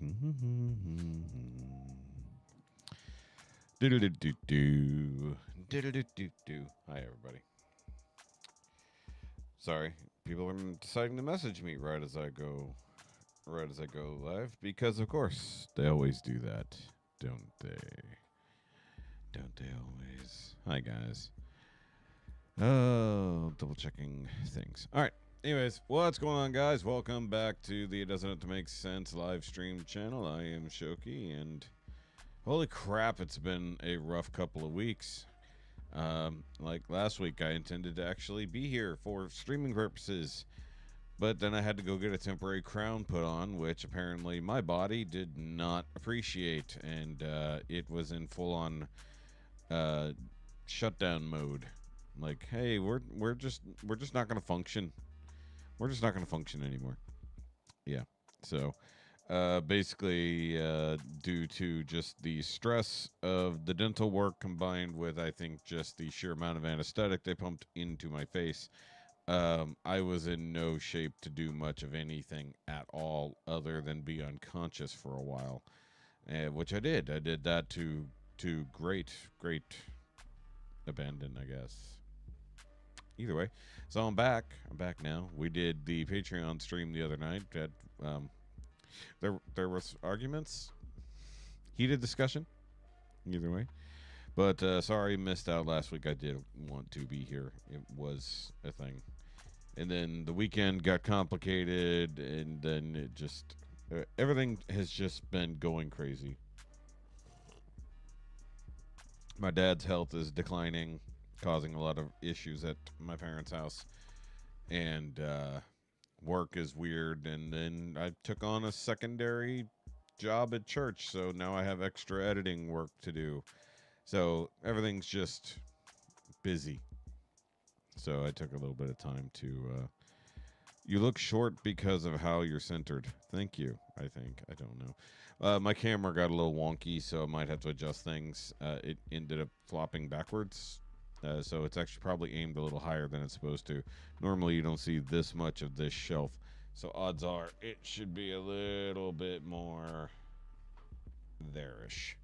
Do. Hi, everybody. Sorry, people are deciding to message me right as I go live because, of course, they always do that, don't they? Don't they always? Hi, guys. Oh, double checking things. All right. Anyways, what's going on, guys? Welcome back to the It Doesn't Have to Make Sense live stream channel. I am Shoki, and holy crap, it's been a rough couple of weeks. Like last week, I intended to actually be here for streaming purposes, but then I had to go get a temporary crown put on, which apparently my body did not appreciate, and it was in full-on shutdown mode. Like, hey, we're just not gonna function. We're just not gonna function anymore. Yeah. So, basically, due to just the stress of the dental work combined with, I think, just the sheer amount of anesthetic they pumped into my face, I was in no shape to do much of anything at all other than be unconscious for a while, which I did. I did that to great abandon, I guess. Either way, so I'm back. I'm back now. We did the Patreon stream the other night. That there was arguments, heated discussion. Either way, but sorry, missed out last week. I did want to be here. It was a thing, and then the weekend got complicated, and then it just everything has just been going crazy. My dad's health is declining, causing a lot of issues at my parents' house, and work is weird. And then I took on a secondary job at church, so now I have extra editing work to do. So everything's just busy. So I took a little bit of time to. You look short because of how you're centered. Thank you. I think. I don't know. My camera got a little wonky, so I might have to adjust things. It ended up flopping backwards. So it's actually probably aimed a little higher than it's supposed to. Normally you don't see this much of this shelf. So odds are it should be a little bit more there-ish.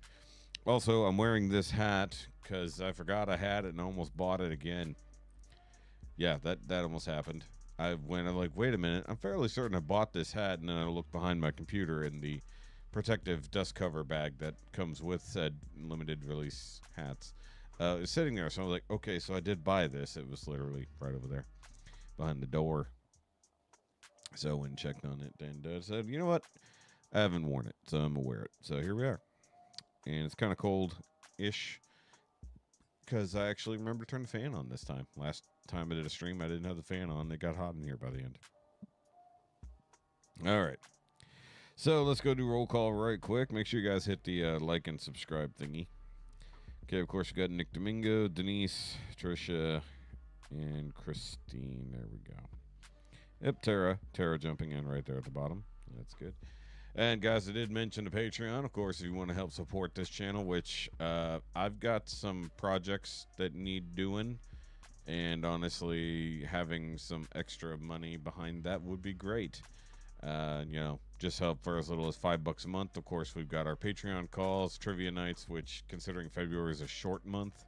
Also, I'm wearing this hat because I forgot I had it and almost bought it again. Yeah, that almost happened. I'm like, wait a minute, I'm fairly certain I bought this hat, and then I looked behind my computer in the protective dust cover bag that comes with said limited release hats. It was sitting there, so I was like, okay, so I did buy this. It was literally right over there behind the door. So I went and checked on it and said, you know what? I haven't worn it, so I'm going to wear it. So here we are. And it's kind of cold-ish because I actually remember to turn the fan on this time. Last time I did a stream, I didn't have the fan on. It got hot in here by the end. All right. So let's go do roll call right quick. Make sure you guys hit the like and subscribe thingy. Okay, of course, we got Nick Domingo, Denise, Trisha, and Christine. There we go. Yep, Tara. Tara jumping in right there at the bottom. That's good. And, guys, I did mention the Patreon. Of course, if you want to help support this channel, which I've got some projects that need doing. And, honestly, having some extra money behind that would be great. You know, just help for as little as $5 a month. Of course, we've got our Patreon calls, trivia nights, which, considering February is a short month,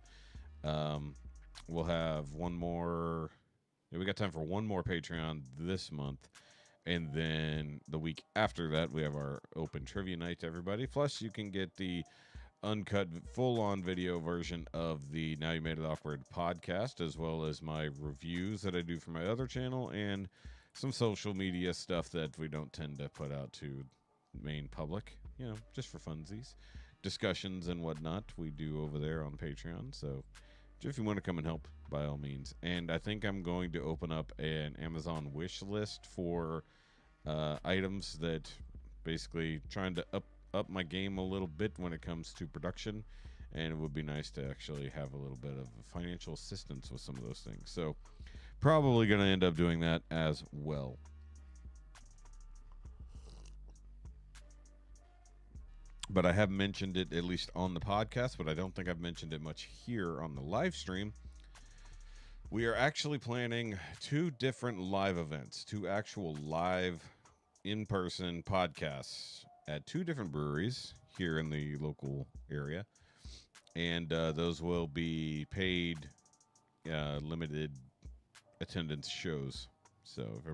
we'll have one more. Yeah, we got time for one more Patreon this month. And then the week after that, we have our open trivia night to everybody. Plus, you can get the uncut, full-on video version of the Now You Made It Awkward podcast, as well as my reviews that I do for my other channel, and some social media stuff that we don't tend to put out to main public, you know, just for funsies. Discussions and whatnot we do over there on Patreon. So if you want to come and help, by all means. And I think I'm going to open up an Amazon wish list for items that basically trying to up my game a little bit when it comes to production. And it would be nice to actually have a little bit of financial assistance with some of those things. So probably going to end up doing that as well. But I have mentioned it at least on the podcast, but I don't think I've mentioned it much here on the live stream. We are actually planning 2 different live events, 2 actual live in-person podcasts at 2 different breweries here in the local area, and those will be paid limited attendance shows. So if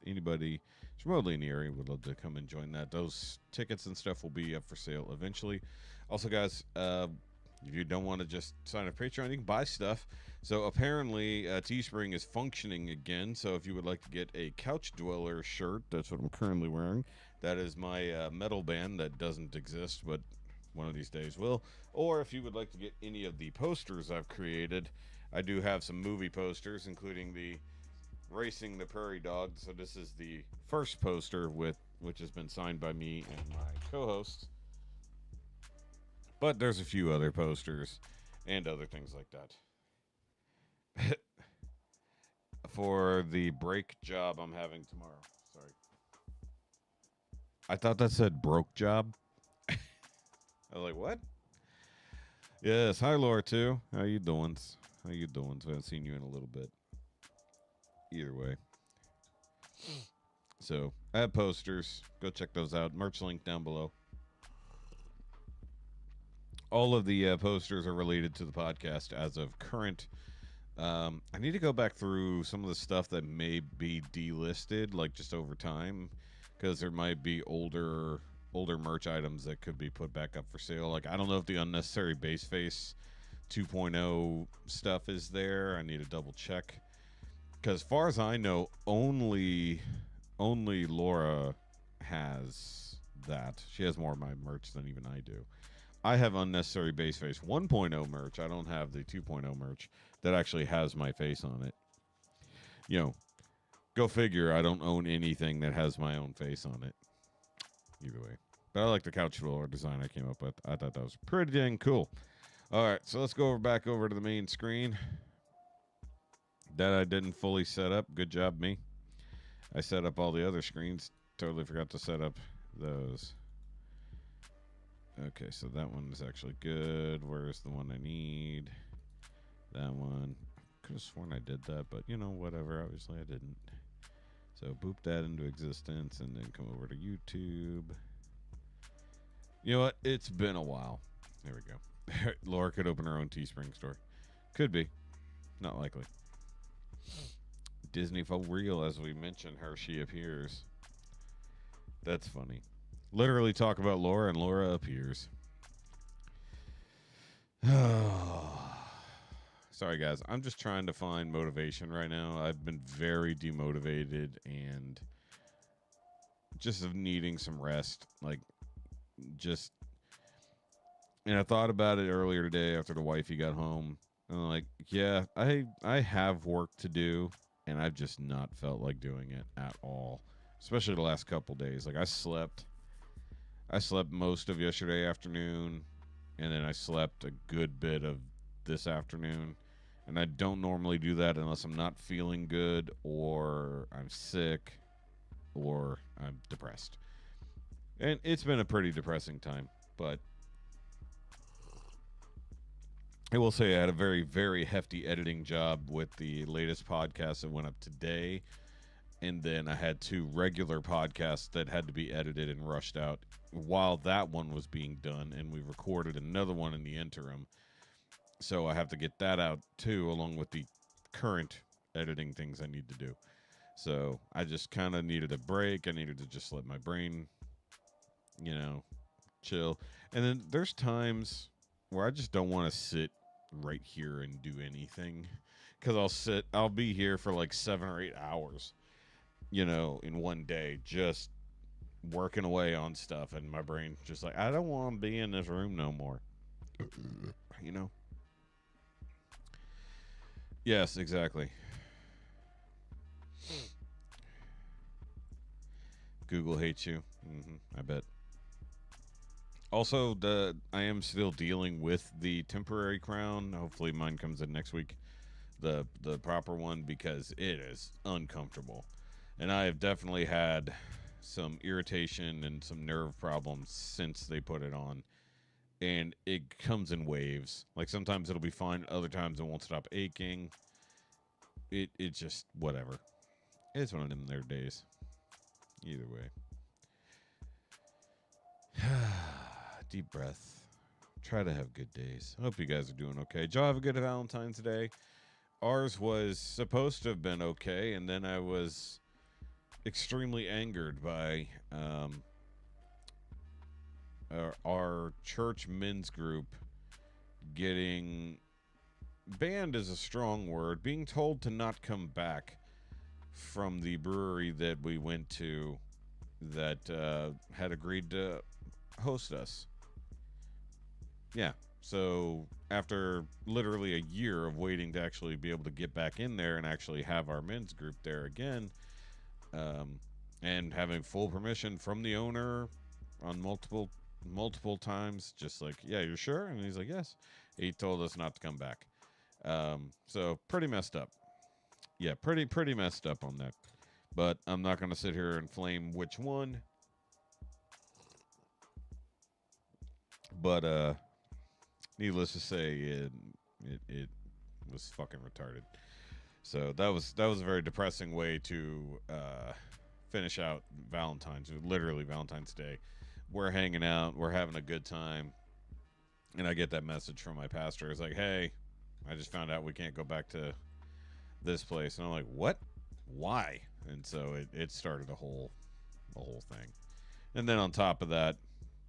anybody is remotely in the area would love to come and join that. Those tickets and stuff will be up for sale eventually. Also, guys, if you don't want to just sign up Patreon, you can buy stuff. So apparently, Teespring is functioning again. So if you would like to get a Couch Dweller shirt, that's what I'm currently wearing. That is my metal band that doesn't exist, but one of these days will. Or if you would like to get any of the posters I've created, I do have some movie posters, including the Racing the Prairie Dog. So this is the first poster which has been signed by me and my co-hosts. But there's a few other posters and other things like that. For the brake job I'm having tomorrow. Sorry. I thought that said broke job. I was like, what? Yes, hi Laura too. How you doing? How you doing? I haven't seen you in a little bit. Either way. So, I have posters. Go check those out. Merch link down below. All of the posters are related to the podcast as of current. I need to go back through some of the stuff that may be delisted, like just over time, because there might be older merch items that could be put back up for sale. Like, I don't know if the unnecessary base face 2.0 stuff is there. I need to double check. Because as far as I know, only Laura has that. She has more of my merch than even I do. I have unnecessary base face 1.0 merch. I don't have the 2.0 merch that actually has my face on it. You know, go figure. I don't own anything that has my own face on it. Either way. But I like the couch floor design I came up with. I thought that was pretty dang cool. All right, so let's go back over to the main screen. That I didn't fully set up. Good job, me. I set up all the other screens. Totally forgot to set up those. Okay, so that one is actually good. Where's the one I need? That one. Could have sworn I did that, but you know, whatever. Obviously, I didn't. So boop that into existence and then come over to YouTube. You know what? It's been a while. There we go. Laura could open her own Teespring store. Could be. Not likely. Disney for real, as we mentioned her, she appears. That's funny. Literally talk about Laura and Laura appears. Sorry, guys. I'm just trying to find motivation right now. I've been very demotivated and just needing some rest. Like, just... And I thought about it earlier today after the wifey got home. And I'm like, yeah, I have work to do, and I've just not felt like doing it at all. Especially the last couple days. Like, I slept most of yesterday afternoon, and then I slept a good bit of this afternoon. And I don't normally do that unless I'm not feeling good, or I'm sick, or I'm depressed. And it's been a pretty depressing time, but I will say I had a very, very hefty editing job with the latest podcast that went up today. And then I had 2 regular podcasts that had to be edited and rushed out while that one was being done. And we recorded another one in the interim. So I have to get that out too, along with the current editing things I need to do. So I just kind of needed a break. I needed to just let my brain, you know, chill. And then there's times where I just don't want to sit right here and do anything, because I'll be here for like 7 or 8 hours, you know, in one day, just working away on stuff, and my brain just like, I don't want to be in this room no more. You know? Yes, exactly. Google hates you. I bet. Also, I am still dealing with the temporary crown. Hopefully mine comes in next week. The proper one, because it is uncomfortable. And I have definitely had some irritation and some nerve problems since they put it on. And it comes in waves. Like, sometimes it'll be fine, other times it won't stop aching. It just, whatever. It's one of them their days. Either way. Deep breath. Try to have good days. I hope you guys are doing okay. Did y'all have a good Valentine's Day? Ours was supposed to have been okay, and then I was extremely angered by our church men's group getting banned is a strong word, being told to not come back from the brewery that we went to that had agreed to host us. Yeah. So after literally a year of waiting to actually be able to get back in there and actually have our men's group there again, um, and having full permission from the owner on multiple times, just like, yeah, you're sure? And he's like, yes. He told us not to come back. So pretty messed up. Yeah, pretty messed up on that. But I'm not going to sit here and flame which one. But needless to say, it was fucking retarded. So that was a very depressing way to finish out Valentine's, literally Valentine's Day. We're hanging out, we're having a good time, and I get that message from my pastor. It's like, hey, I just found out we can't go back to this place, and I'm like, what? Why? And so it started a whole thing. And then on top of that,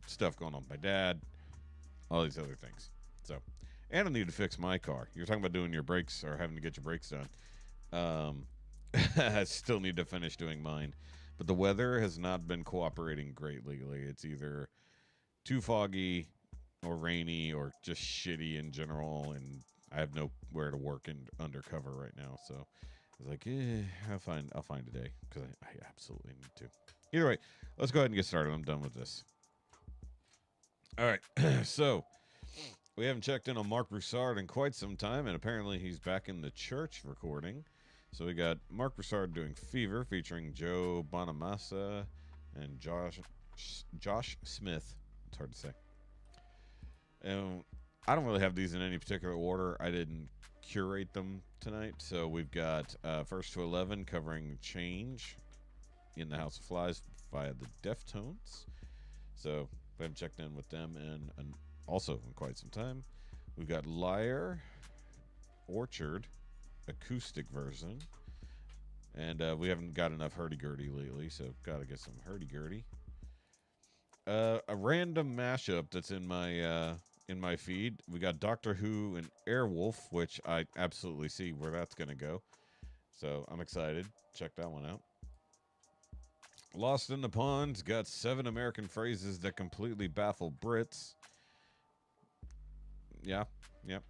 stuff going on with my dad, all these other things. So, and I need to fix my car. You're talking about doing your brakes or having to get your brakes done. I still need to finish doing mine. But the weather has not been cooperating great lately. It's either too foggy or rainy or just shitty in general, and I have nowhere to work in undercover right now. So I was like, I'll find a day because I absolutely need to. Either way, let's go ahead and get started. I'm done with this. All right, so we haven't checked in on Mark Broussard in quite some time, and apparently he's back in the church recording. So we got Mark Broussard doing Fever featuring Joe Bonamassa and Josh Smith. It's hard to say. And I don't really have these in any particular order. I didn't curate them tonight. So we've got First to 11 covering Change in the House of Flies via the Deftones. So I haven't checked in with them and also in quite some time. We've got Liar, Orchard, acoustic version. And we haven't got enough hurdy-gurdy lately, so got to get some hurdy-gurdy. A random mashup that's in my feed. We got Doctor Who and Airwolf, which I absolutely see where that's going to go. So I'm excited. Check that one out. Lost in the Pond's got 7 American phrases that completely baffle Brits. Yeah, yep.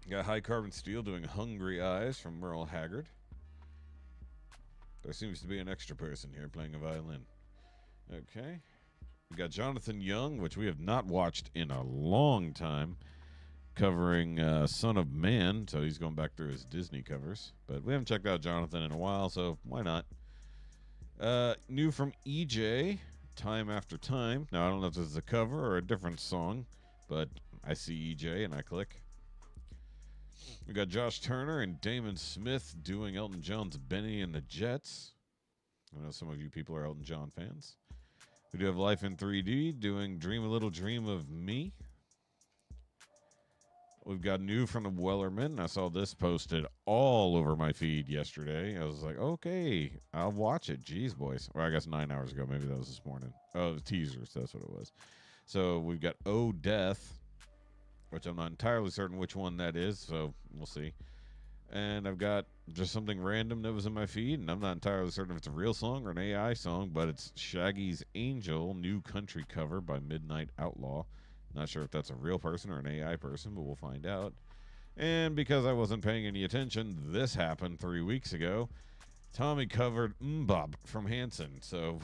Got High Carbon Steel doing Hungry Eyes from Merle Haggard. There seems to be an extra person here playing a violin. Okay. We got Jonathan Young, which we have not watched in a long time, covering Son of Man. So he's going back through his Disney covers. But we haven't checked out Jonathan in a while, so why not? New from EJ, Time After Time. Now, I don't know if this is a cover or a different song, but I see EJ and I click. We got Josh Turner and Damon Smith doing Elton John's Benny and the Jets. I know some of you people are Elton John fans. We do have Life in 3D doing Dream a Little Dream of Me. We've got new from the Wellerman. I saw this posted all over my feed yesterday. I was like, okay, I'll watch it. Jeez, boys. Or I guess 9 hours ago. Maybe that was this morning. Oh, the teasers. That's what it was. So we've got Oh Death, which I'm not entirely certain which one that is. So we'll see. And I've got just something random that was in my feed, and I'm not entirely certain if it's a real song or an AI song, but it's Shaggy's Angel, new country cover by Midnight Outlaw. Not sure if that's a real person or an AI person, but we'll find out. And because I wasn't paying any attention, this happened 3 weeks ago. Tommy covered Mbop from Hanson, so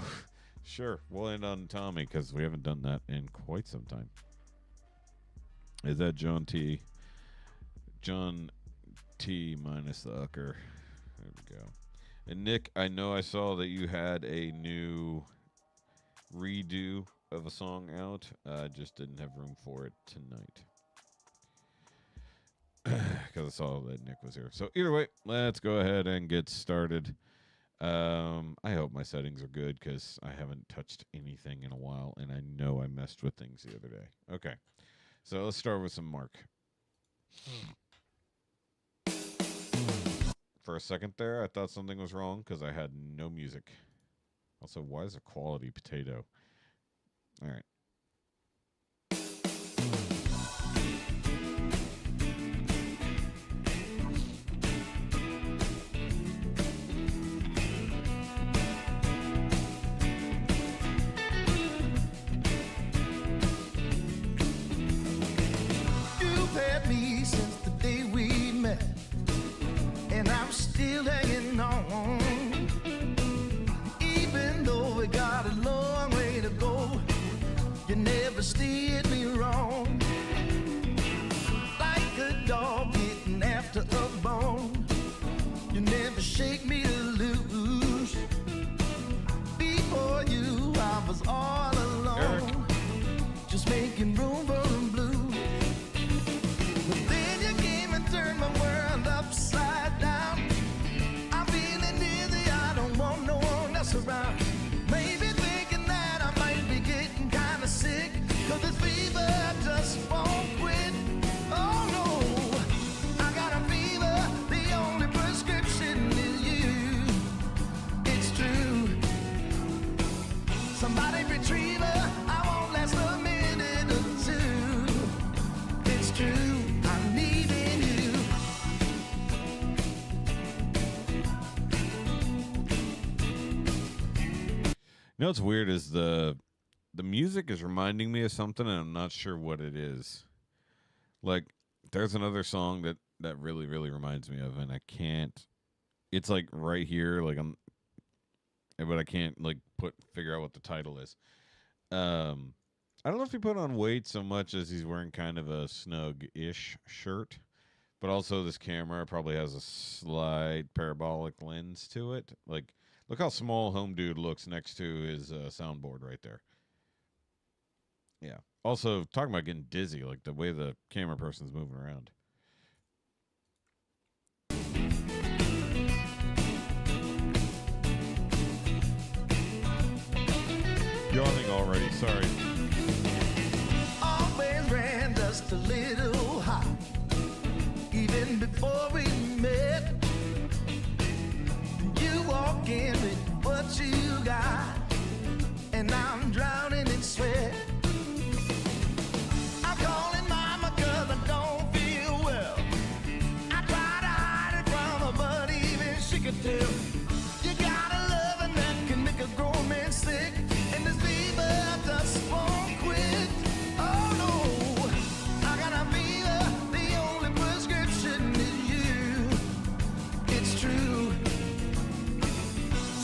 sure, we'll end on Tommy because we haven't done that in quite some time. Is that John T? John T minus the ucker. There we go. And Nick, I know I saw that you had a new redo of a song out. I just didn't have room for it tonight. Because I saw that Nick was here. So either way, let's go ahead and get started. I hope my settings are good because I haven't touched anything in a while, and I know I messed with things the other day. Okay, so let's start with some Mark. For a second there, I thought something was wrong because I had no music. Also, why is a quality potato? All right. You've had me since the day we met, and I'm still hanging on. Even though we got a long way to go, you never steered me wrong. Like a dog getting after a bone, you never shake me to lose. Before you, I was all alone, Eric. just making room for the blues. But then you came and turned my world upside down. I'm feeling dizzy, I don't want no one else around. Maybe thinking that I might be getting kinda sick, 'cause this fever just won't quit. Oh no, I got a fever, the only prescription is you. It's true. Somebody retrieve her, I won't last a minute or two. It's true, I'm needing you. You know what's weird is the music is reminding me of something, and I'm not sure what it is. Like, there's another song that really reminds me of, and I can't. It's like right here, like but I can't like figure out what the title is. I don't know if he put on weight so much as he's wearing kind of a snug-ish shirt, but also this camera probably has a slight parabolic lens to it. Like, look how small Home Dude looks next to his soundboard right there. Yeah. Also, talking about getting dizzy, like the way the camera person's moving around. Yawning already. Sorry. Always ran just a little hot, even before we met. You walk in with what you got, and I'm drowning in sweat. I'm calling mama 'cause I don't feel well. I try to hide it from her, but even she could tell. You got a loving that can make a grown man sick, and this fever just won't quit. Oh no, I got a fever, the only prescription is you. It's true.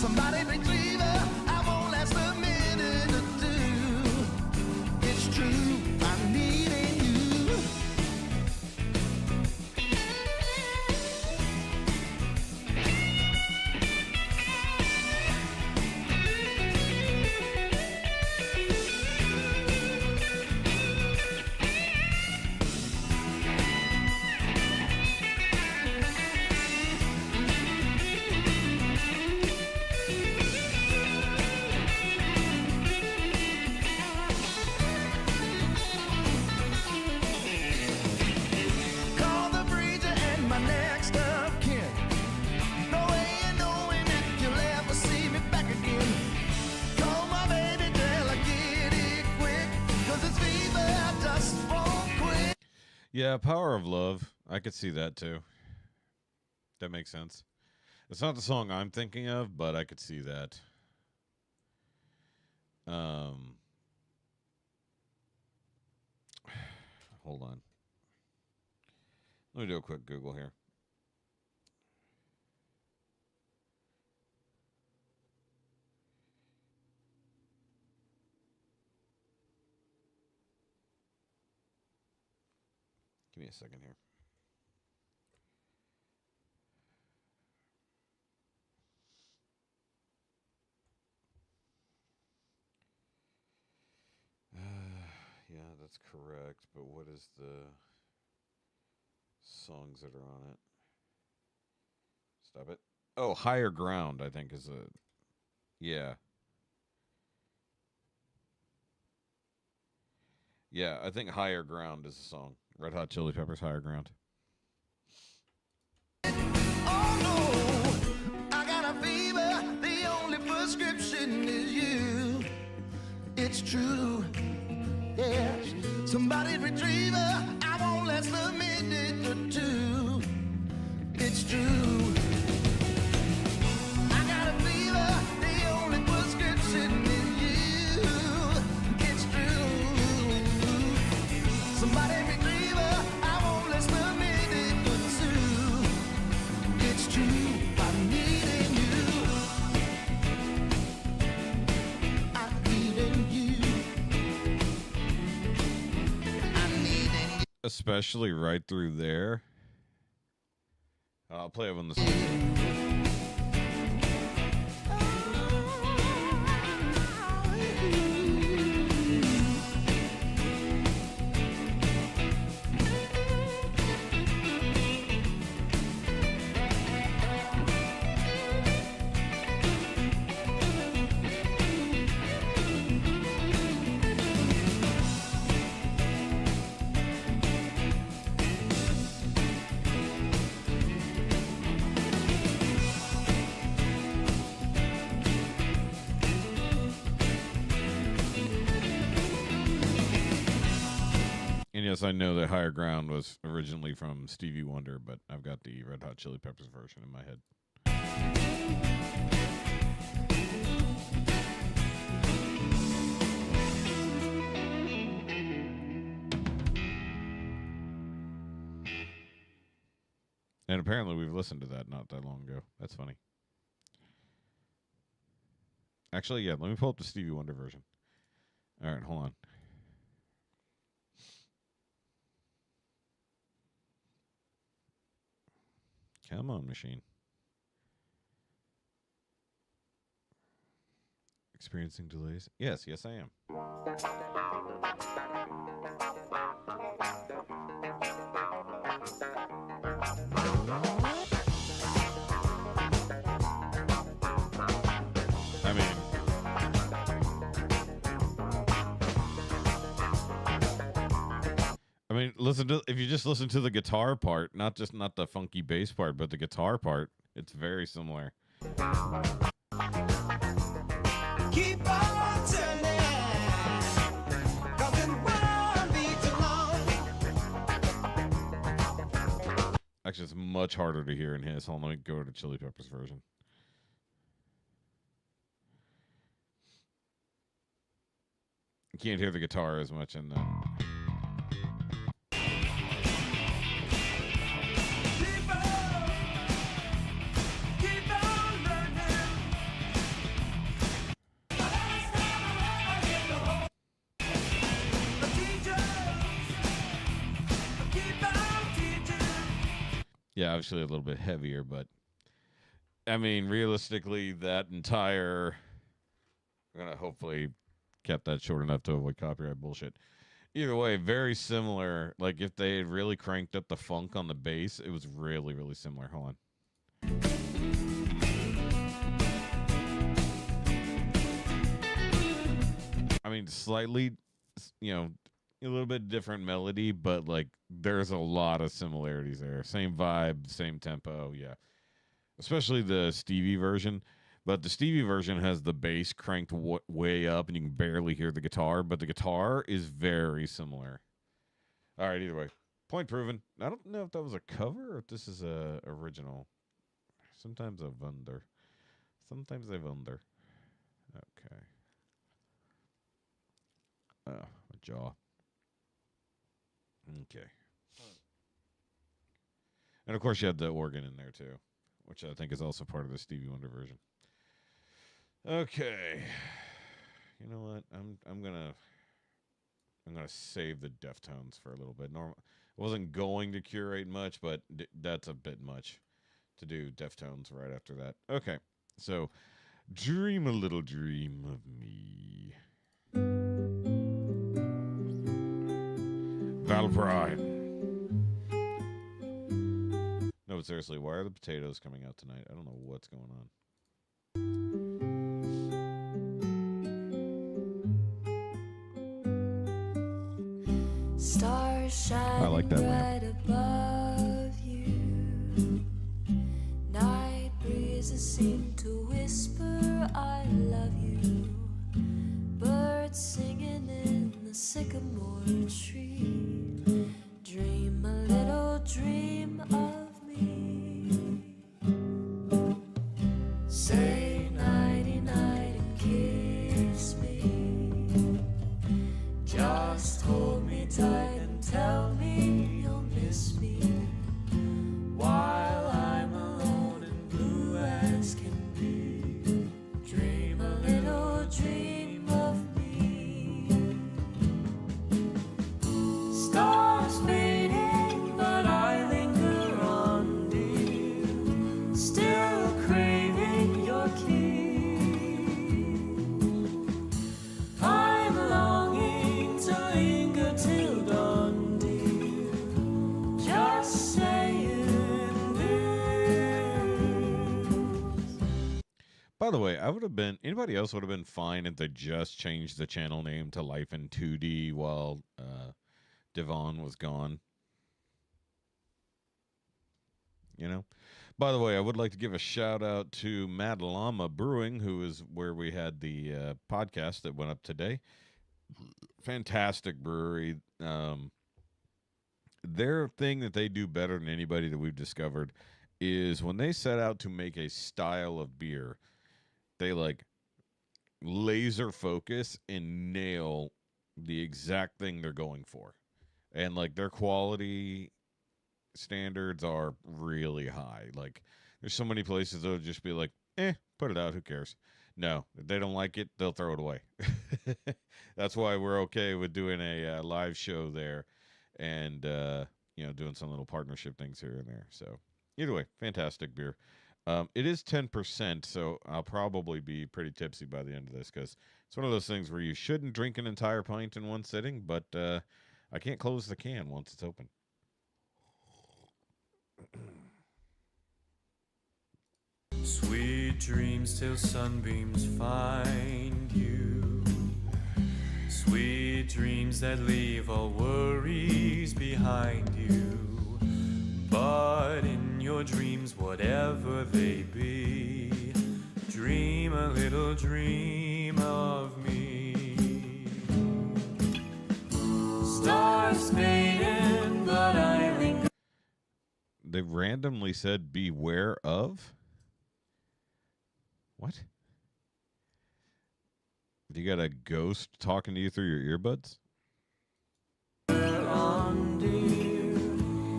Somebody retrieve her, I won't last a minute or two. It's true, I'm needing you. Call the breeder and my next of kin. No way of knowing if you'll ever see me back again. Call my baby, tell her get it quick, 'cause this fever just won't quit. Yeah, Power of Love. I could see that too. That makes sense. It's not the song I'm thinking of, but I could see that. Hold on. Let me do a quick Google here. Give me a second here. Yeah, that's correct. But what is the songs that are on it? Stop it. Oh, Higher Ground, I think is a yeah. Yeah, I think Higher Ground is a song. Red Hot Chili Peppers Higher Ground. Oh no, I got a fever. The only prescription is you. It's true. Yes, somebody retriever. I won't last a minute or two. It's true. I got a fever. The only prescription is you. It's true. Somebody retriever. I won't last a minute or two. It's true. I'm needing you. I'm needing you. I'm needing you. Especially right through there. I'll play it when the And yes, I know that Higher Ground was originally from Stevie Wonder, but I've got the Red Hot Chili Peppers version in my head. And apparently we've listened to that not that long ago. That's funny. Actually, yeah, let me pull up the Stevie Wonder version. All right, hold on. Come on, machine. Experiencing delays? Yes, I am. I mean, if you just listen to the guitar part, not the funky bass part, but the guitar part, it's very similar. Keep on turning, 'cause it won't be too long. Actually, it's much harder to hear in his. Hold on, let me go to Chili Peppers version. You can't hear the guitar as much in the. Yeah, obviously a little bit heavier, but I mean, realistically, that entire. I'm gonna hopefully kept that short enough to avoid copyright bullshit. Either way, very similar. Like if they had really cranked up the funk on the bass, it was really, really similar. Hold on. I mean, slightly, a little bit different melody, but like there's a lot of similarities there. Same vibe, same tempo, yeah. Especially the Stevie version. But the Stevie version has the bass cranked way up and you can barely hear the guitar, but the guitar is very similar. All right, either way. Point proven. I don't know if that was a cover or if this is a original. Sometimes I wonder. Okay. My jaw. Okay. And of course you had the organ in there too, which I think is also part of the Stevie Wonder version. Okay. You know what? I'm gonna save the Deftones for a little bit. I wasn't going to curate much, but that's a bit much to do Deftones right after that. Okay. So, dream a little dream of me. Valpride. No, No, but seriously, why are the potatoes coming out tonight? I don't know what's going on. Stars shining I like that right lamp. above you. Night breezes seem to whisper, I love you. Birds singing in the sycamore tree. Dream a little dream of me. Say nighty night and kiss me. Just hold me tight and tell me you'll miss me while I'm alone and blue as can be. Dream a little dream of me. Stars fading, but I linger on, dear, still craving your kiss. I'm longing to linger till dawn, dear, just saying this. By the way, I would have been, anybody else would have been fine if they just changed the channel name to Life in 2D while Devon was gone. You know? By the way, I would like to give a shout out to Mad Llama Brewing, who is where we had the podcast that went up today. Fantastic brewery. Their thing that they do better than anybody that we've discovered is when they set out to make a style of beer, they like laser focus and nail the exact thing they're going for. And like their quality standards are really high. Like there's so many places that would just be like, put it out, who cares? No, if they don't like it, they'll throw it away. That's why we're okay with doing a live show there and doing some little partnership things here and there. So either way, fantastic beer. It is 10%, so I'll probably be pretty tipsy by the end of this because it's one of those things where you shouldn't drink an entire pint in one sitting, but I can't close the can once it's open. Sweet dreams till sunbeams find you. Sweet dreams that leave all worries behind you. But in your dreams, whatever they be, dream a little dream of me. Stars fading, but I linger. They randomly said beware of? What? You got a ghost talking to you through your earbuds? On, dear,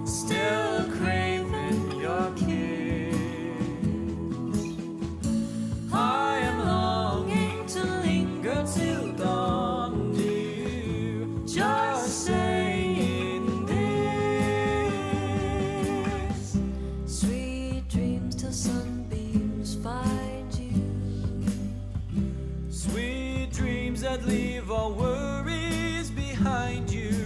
still craving your kiss. I am longing to linger till dawn, dear, just saying this. Sweet dreams till sunbeams find you. Sweet dreams that leave all worries behind you.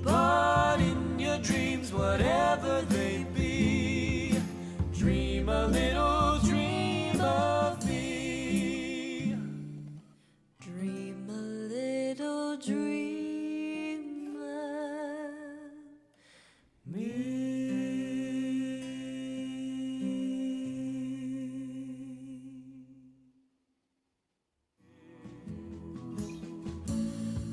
But in your dreams, whatever they be, dream a little dream of me. Dream a little dream of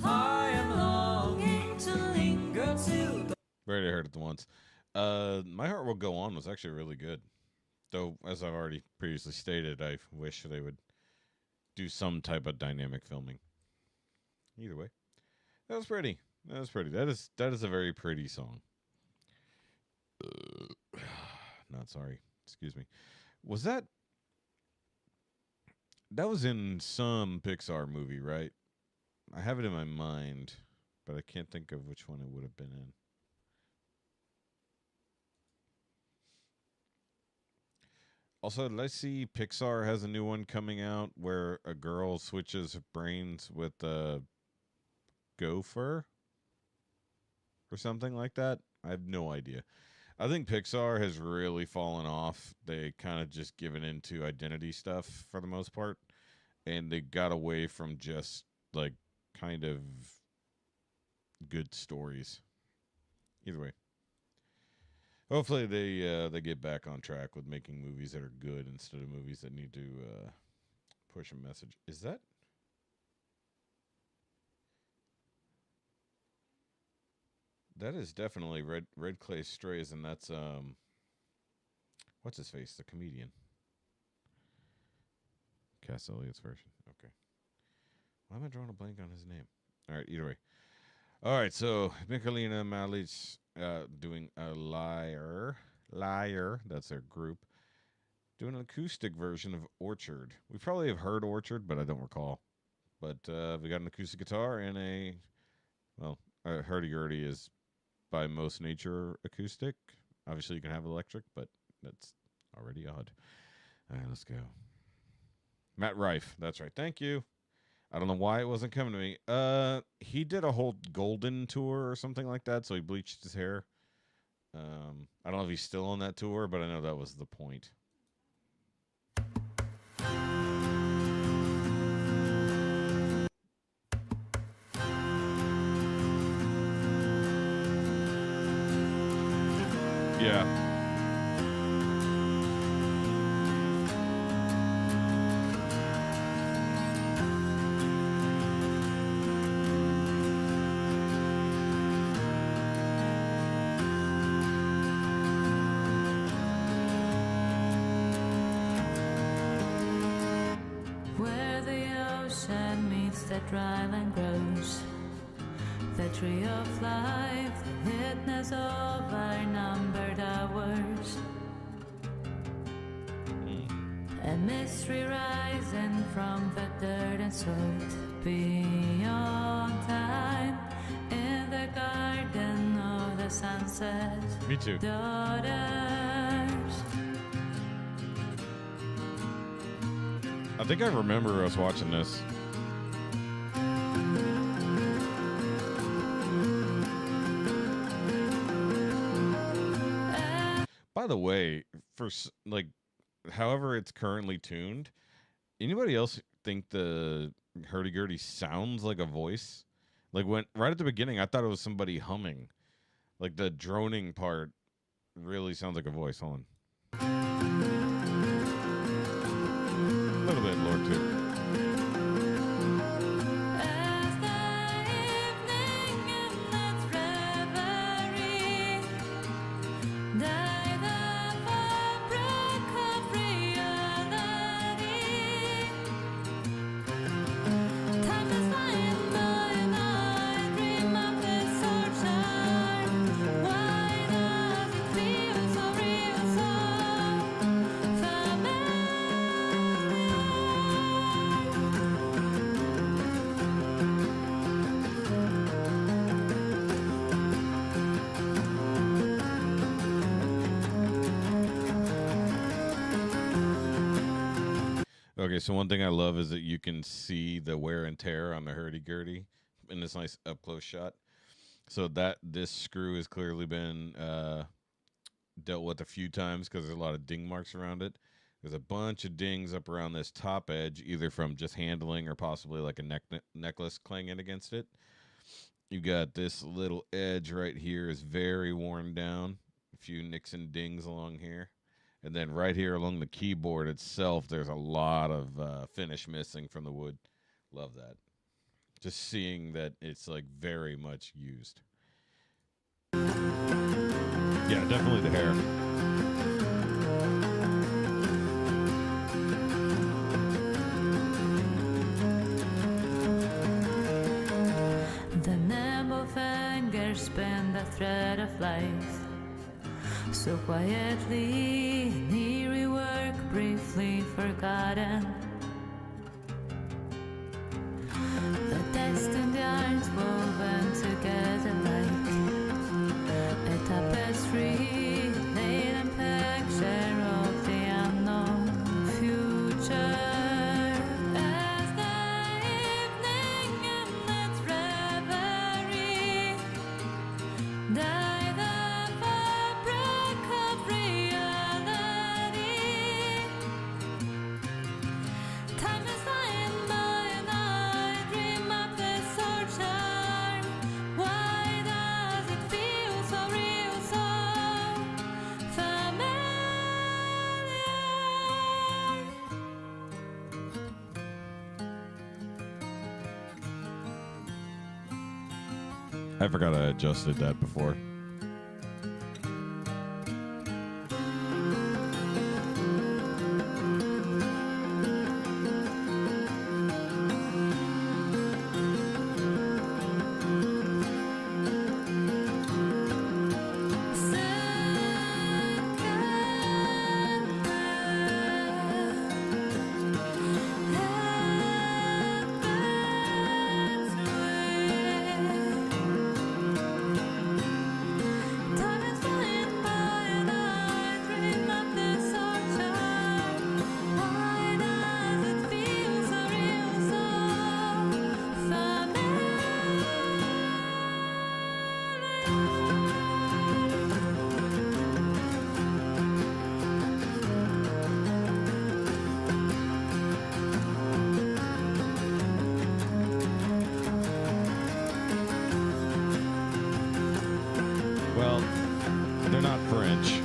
I am longing to linger till the Already heard it once. My Heart Will Go On was actually really good. Though, as I've already previously stated, I wish they would do some type of dynamic filming. Either way. That was pretty. That was pretty. That is a very pretty song. Not sorry. Excuse me. Was that was in some Pixar movie, right? I have it in my mind, but I can't think of which one it would have been in. Also, did I see Pixar has a new one coming out where a girl switches brains with a gopher or something like that? I have no idea. I think Pixar has really fallen off. They kind of just given into identity stuff for the most part, and they got away from just like kind of good stories. Either way, hopefully they get back on track with making movies that are good instead of movies that need to push a message. Is that? That is definitely Red Clay Strays, and that's what's his face, the comedian. Cass Elliott's version. Okay. Why am I drawing a blank on his name? All right, either way. All right, so Michalina Malic doing a liar. That's their group. Doing an acoustic version of Orchard. We probably have heard Orchard, but I don't recall. But we got an acoustic guitar and a, well, hurdy-gurdy is by most nature acoustic. Obviously, you can have electric, but that's already odd. All right, let's go. Matt Rife. That's right. Thank you. I don't know why it wasn't coming to me. He did a whole Golden tour or something like that, so he bleached his hair. I don't know if he's still on that tour, but I know that was the point. Yeah. Where the ocean meets the dry land grows, the tree of life, the witness of our numbered hours. A mystery rising from the dirt and soot beyond time, in the garden of the sunset. Me too. Daughters. I think I remember us watching this. By the way, for like, however it's currently tuned, anybody else think the hurdy-gurdy sounds like a voice? Like when right at the beginning, I thought it was somebody humming. Like the droning part really sounds like a voice. Hold on. A little bit, Lord, too. As the evening ends its reverie, die the fabric of reality. Time is flying by and I dream of this orchard. Why does it feel so real, so familiar? Okay, so one thing I love is that you can see the wear and tear on the hurdy-gurdy in this nice up-close shot. So that this screw has clearly been dealt with a few times because there's a lot of ding marks around it. There's a bunch of dings up around this top edge, either from just handling or possibly like a necklace clanging against it. You got this little edge right here is very worn down. A few nicks and dings along here. And then right here along the keyboard itself, there's a lot of finish missing from the wood. Love that. Just seeing that it's like very much used. Yeah, definitely the hair. The nimble fingers spin the thread of life. So quietly, in eerie work, briefly forgotten. The destined yarns woven together like a tapestry, laden picture of the unknown future. As the evening ends its reverie, die the fabric I forgot I adjusted that before. Time is flying by and I dream of this orchard. Why does it feel so real, so Well, they're not French.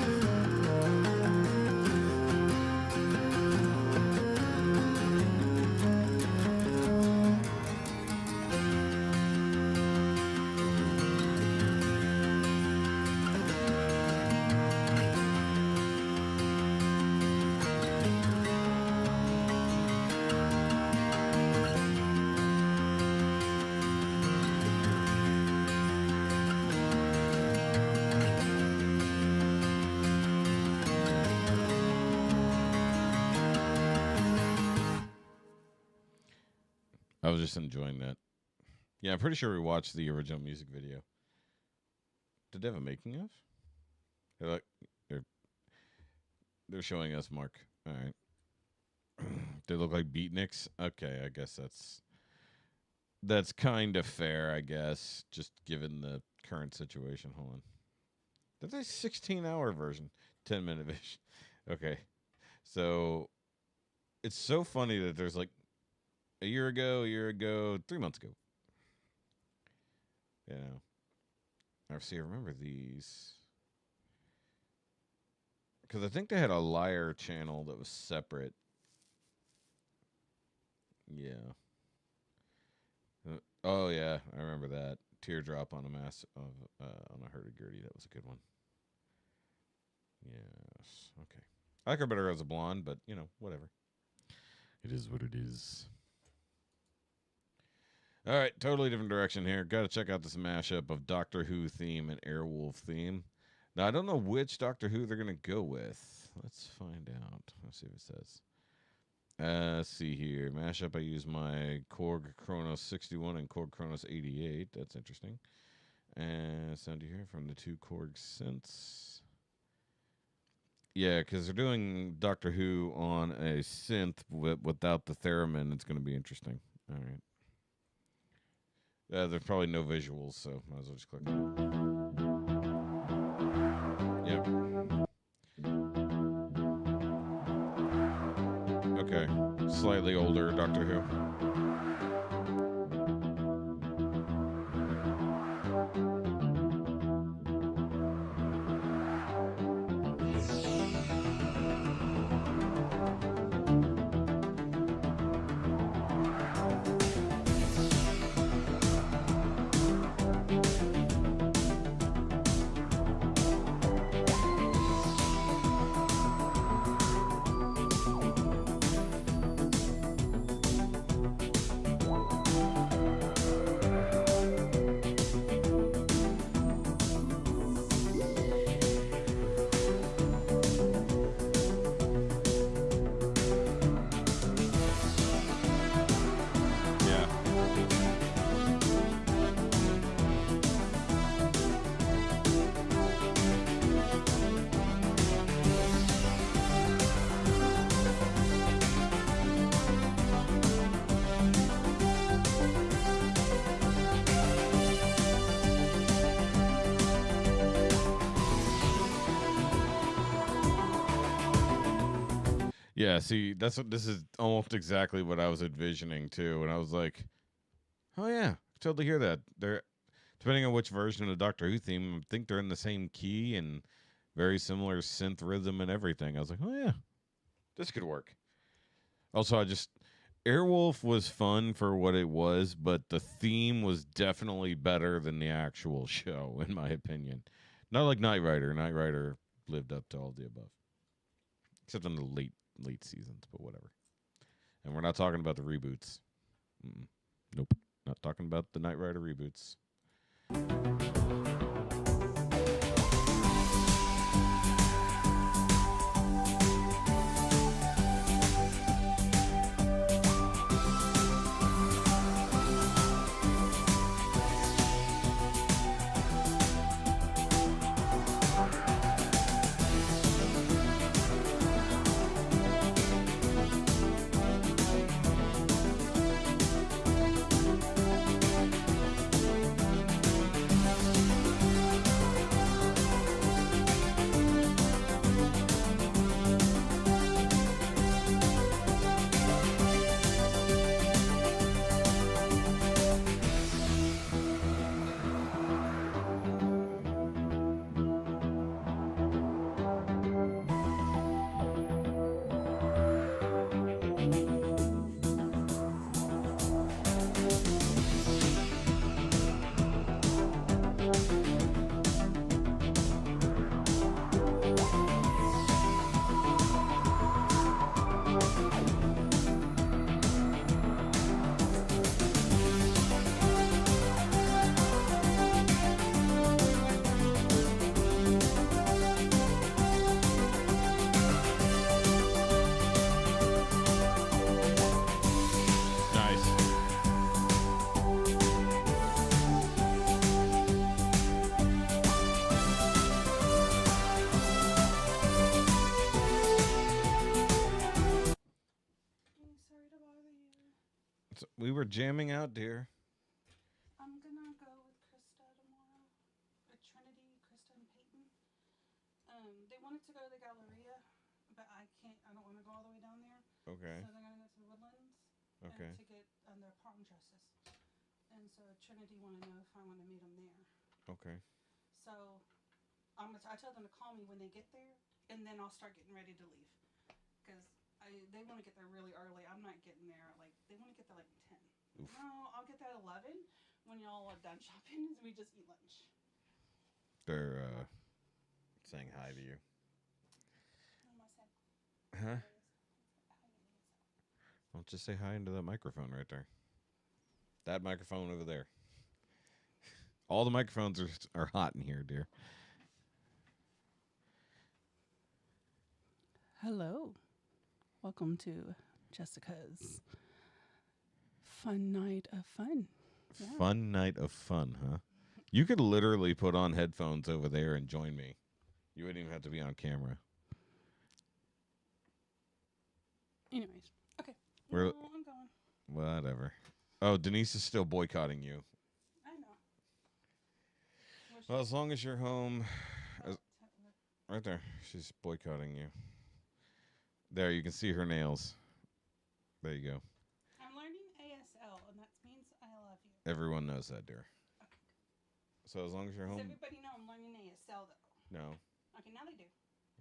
I was just enjoying that. Yeah, I'm pretty sure we watched the original music video. Did they have a making of? They're like, they're showing us Mark. All right. They look like beatniks. Okay, I guess that's kind of fair. I guess just given the current situation. Hold on. That's a 16-hour version, 10-minute version. Okay, so it's so funny that there's like a year ago, 3 months ago. You know, I remember these because I think they had a Liar channel that was separate. Yeah. Oh yeah, I remember that. Teardrop on a mass of on a hurdy-gurdy. That was a good one. Yes. Okay. I like her better as a blonde, but you know, whatever. It is what it is. All right, totally different direction here. Got to check out this mashup of Doctor Who theme and Airwolf theme. Now, I don't know which Doctor Who they're going to go with. Let's find out. Let's see what it says. Let's see here. Mashup, I use my Korg Kronos 61 and Korg Kronos 88. That's interesting. And sound you hear from the two Korg synths. Yeah, because they're doing Doctor Who on a synth without the theremin. It's going to be interesting. All right. There's probably no visuals, so might as well just click on it. Yep. Okay. Slightly older Doctor Who. Yeah, see, this is almost exactly what I was envisioning too, and I was like, "Oh yeah, totally hear that." They're depending on which version of the Doctor Who theme, I think they're in the same key and very similar synth rhythm and everything. I was like, "Oh yeah, this could work." Also, Airwolf was fun for what it was, but the theme was definitely better than the actual show, in my opinion. Not like Knight Rider. Knight Rider lived up to all the above, except in the late seasons, but whatever. And we're not talking about the reboots. Nope, not talking about the Knight Rider reboots. Nice. Sorry to bother you. We were jamming out, dear. I'm gonna go with Krista tomorrow. With Trinity, Krista, and Peyton. They wanted to go to the Galleria, but I can't. I don't want to go all the way down there. Okay. So they're gonna go to the Woodlands. Okay. To get their prom dresses. And so Trinity wanted to know if I want to meet them there. Okay. So I told them to call me when they get there, and then I'll start getting ready to leave. Because they want to get there really early. I'm not getting there they want to get there like 10. Oof. No, I'll get there at 11 when y'all are done shopping. We just eat lunch. They're saying hi to you. Huh? Well, just say hi into that microphone right there. That microphone over there. All the microphones are hot in here, dear. Hello. Welcome to Jessica's fun night of fun. Yeah. Fun night of fun, huh? You could literally put on headphones over there and join me. You wouldn't even have to be on camera. Anyways, okay. We're- No, I'm going. Whatever. Oh, Denise is still boycotting you. I know. Well, as long as you're home, Oh, right there, she's boycotting you. There, you can see her nails. There you go. I'm learning ASL, and that means I love you. Everyone knows that, dear. Okay. So as long as you're Does home, everybody know I'm learning ASL, though? no. Okay, now they do.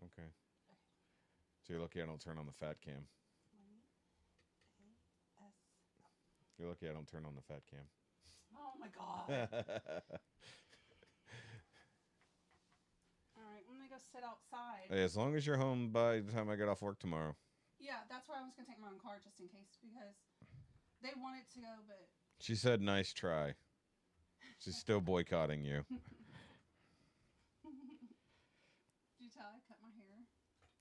Okay. So you're lucky I don't turn on the fat cam. Learning AS. You're lucky I don't turn on the fat cam. Oh my god. All right, I'm gonna go sit outside. Hey, as long as you're home by the time I get off work tomorrow. Yeah, that's why I was gonna take my own car just in case because they wanted to go, but She said, "Nice try." She's still boycotting you. did you tell I cut my hair?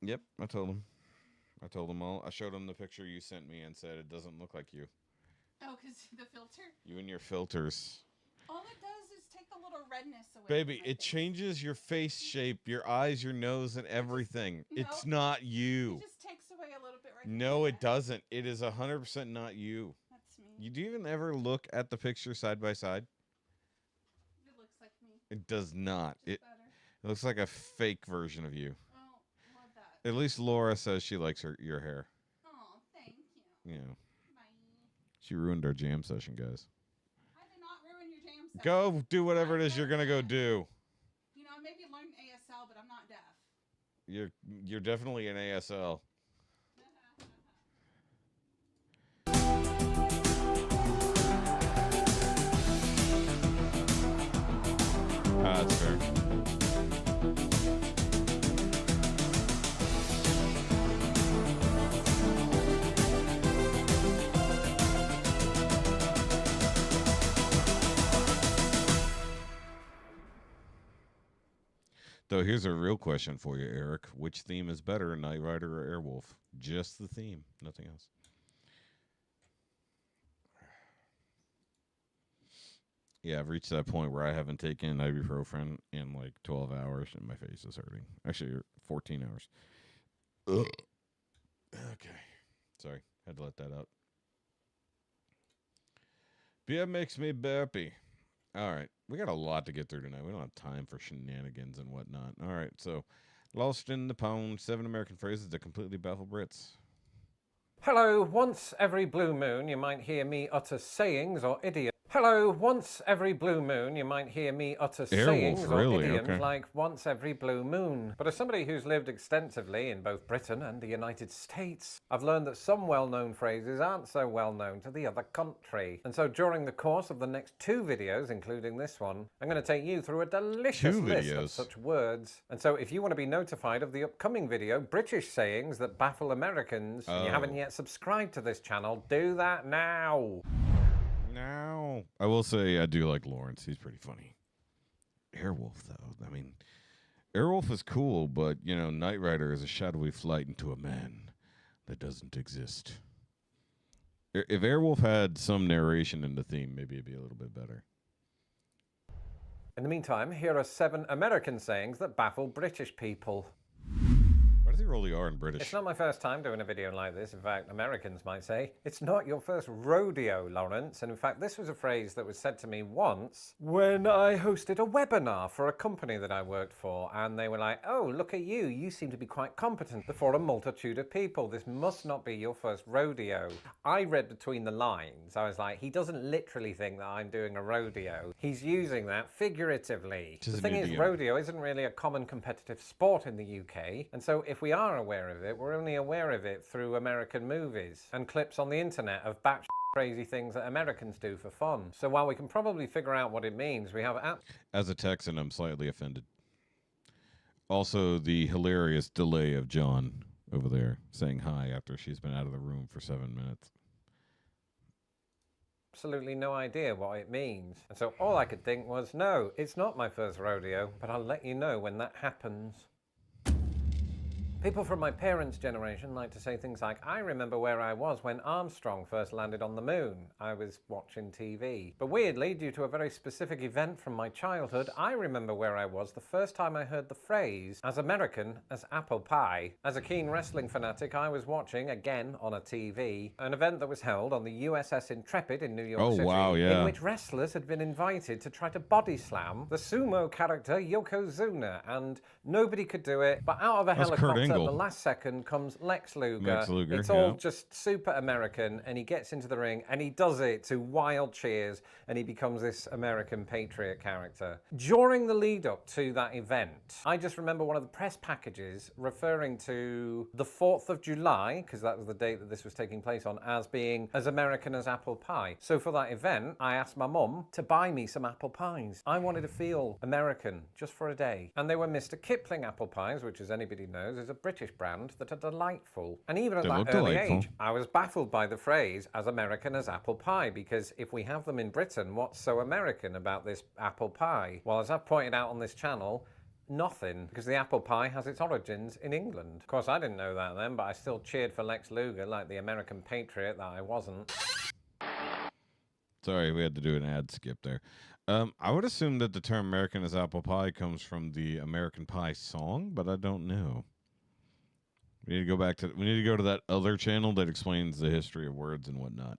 Yep, I told him. I told him all. I showed him the picture you sent me and said it doesn't look like you. Oh, because the filter? You and your filters. All it does is take the little redness away. Baby, from my it face. changes your face shape, your eyes, your nose, and everything. It's No. not you. It just takes away a little bit right No, here. it doesn't. It is 100% not you. That's me. You do you even ever look at the picture side by side? It looks like me. It does not. Just It better. looks like a fake version of you. Oh, love that. At least Laura says she likes your hair. Oh, thank you. Yeah. Bye. She ruined our jam session, guys. I did not ruin your jam session. Go do whatever it is you're gonna go do. You know, I maybe learned ASL, but I'm not deaf. You're definitely an ASL. That's fair. Though here's a real question for you, Eric. Which theme is better, Knight Rider or Airwolf? Just the theme, nothing else. Yeah, I've reached that point where I haven't taken ibuprofen in like 12 hours and my face is hurting. Actually, 14 hours. Ugh. Okay. Sorry, had to let that out. Beer makes me burpy. All right. We got a lot to get through tonight. We don't have time for shenanigans and whatnot. All right. So, Lost in the Pond, 7 American phrases that completely baffle Brits. Hello, once every blue moon you might hear me utter sayings or idioms. Hello, once every blue moon you might hear me utter sayings or really? idioms Okay. like once every blue moon. But as somebody who's lived extensively in both Britain and the United States, I've learned that some well-known phrases aren't so well-known to the other country. And so during the course of the next 2 videos, including this one, I'm going to take you through a delicious 2 list videos? of such words. And so if you want to be notified of the upcoming video, British sayings that baffle Americans, and you haven't yet subscribed to this channel, do that now. No. I will say I do like Lawrence. He's pretty funny. Airwolf, though. I mean, Airwolf is cool, but, you know, Knight Rider is a shadowy flight into a man that doesn't exist. If Airwolf had some narration in the theme, maybe it'd be a little bit better. In the meantime, here are 7 American sayings that baffle British people. Why does he roll the R in British? It's not my first time doing a video like this. In fact, Americans might say, it's not your first rodeo, Lawrence. And in fact, this was a phrase that was said to me once when I hosted a webinar for a company that I worked for. And they were like, oh, look at you. You seem to be quite competent before a multitude of people. This must not be your first rodeo. I read between the lines. I was like, he doesn't literally think that I'm doing a rodeo. He's using that figuratively. The thing is, rodeo isn't really a common competitive sport in the UK. And so if we are aware of it, we're only aware of it through American movies and clips on the internet of batshit crazy things that Americans do for fun. So while we can probably figure out what it means, we have As a Texan, I'm slightly offended. Also, the hilarious delay of John over there saying hi after she's been out of the room for 7 minutes. absolutely no idea what it means. And so all I could think was, no, it's not my first rodeo, but I'll let you know when that happens. People from my parents' generation like to say things like, I remember where I was when Armstrong first landed on the moon. I was watching TV. But weirdly, due to a very specific event from my childhood, I remember where I was the first time I heard the phrase, as American as apple pie. As a keen wrestling fanatic, I was watching, again on a TV, an event that was held on the USS Intrepid in New York City, wow, yeah. in which wrestlers had been invited to try to body slam the sumo character Yokozuna, and nobody could do it, but out of a That's Kurt helicopter Angle. the last second comes Lex Luger. Lex Luger, It's all yeah. just super American, and he gets into the ring and he does it to wild cheers, and he becomes this American patriot character. During the lead up to that event, I just remember one of the press packages referring to the 4th of July, because that was the date that this was taking place on, as being as American as apple pie. So for that event, I asked my mum to buy me some apple pies. I wanted to feel American just for a day. And they were Mr. Kipling apple pies, which, as anybody knows, is a British brand that are delightful. And even at They that look early delightful. age, I was baffled by the phrase as American as apple pie, because if we have them in Britain, what's so American about this apple pie? Well, as I've pointed out on this channel, nothing, because the apple pie has its origins in England. Of course, I didn't know that then, but I still cheered for Lex Luger like the American patriot that I wasn't. Sorry, we had to do an ad skip there. I would assume that the term American as apple pie comes from the American Pie song, but I don't know. We need to go to that other channel that explains the history of words and whatnot.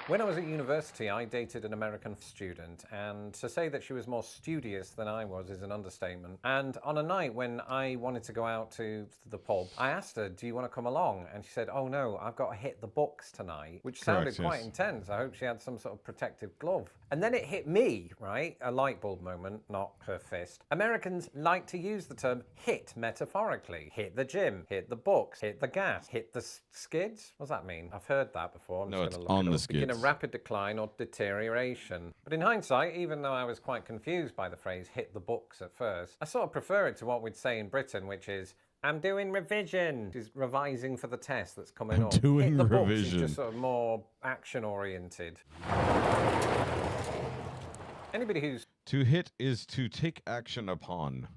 When I was at university, I dated an American student, and to say that she was more studious than I was is an understatement. And on a night when I wanted to go out to the pub, I asked her, do you want to come along? And she said, oh no, I've got to hit the books tonight, which sounded Correct, quite yes. intense. I hope she had some sort of protective glove. And then it hit me, right? A light bulb moment, not her fist. Americans like to use the term hit metaphorically. Hit the gym, hit the books, hit the gas, hit the skids. What does that mean? I've heard that before. I'm No, just it's gonna look on it the up. Beginner skids. rapid decline or deterioration. But in hindsight, even though I was quite confused by the phrase hit the books at first, I sort of prefer it to what we'd say in Britain, which is I'm doing revision. Is revising for the test that's coming up. doing Hit the books is revision. just sort of more action oriented. Anybody who's To hit is to take action upon,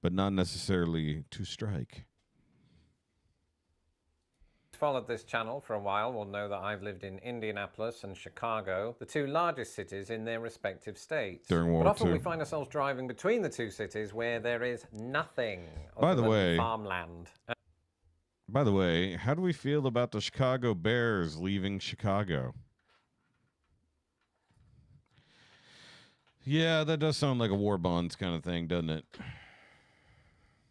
but not necessarily to strike. followed this channel for a while will know that I've lived in Indianapolis and Chicago, the two largest cities in their respective states. During World but often War we II. find ourselves driving between the two cities where there is nothing By other the than way- farmland. By the way, how do we feel about the Chicago Bears leaving Chicago? Yeah, that does sound like a war bonds kind of thing, doesn't it?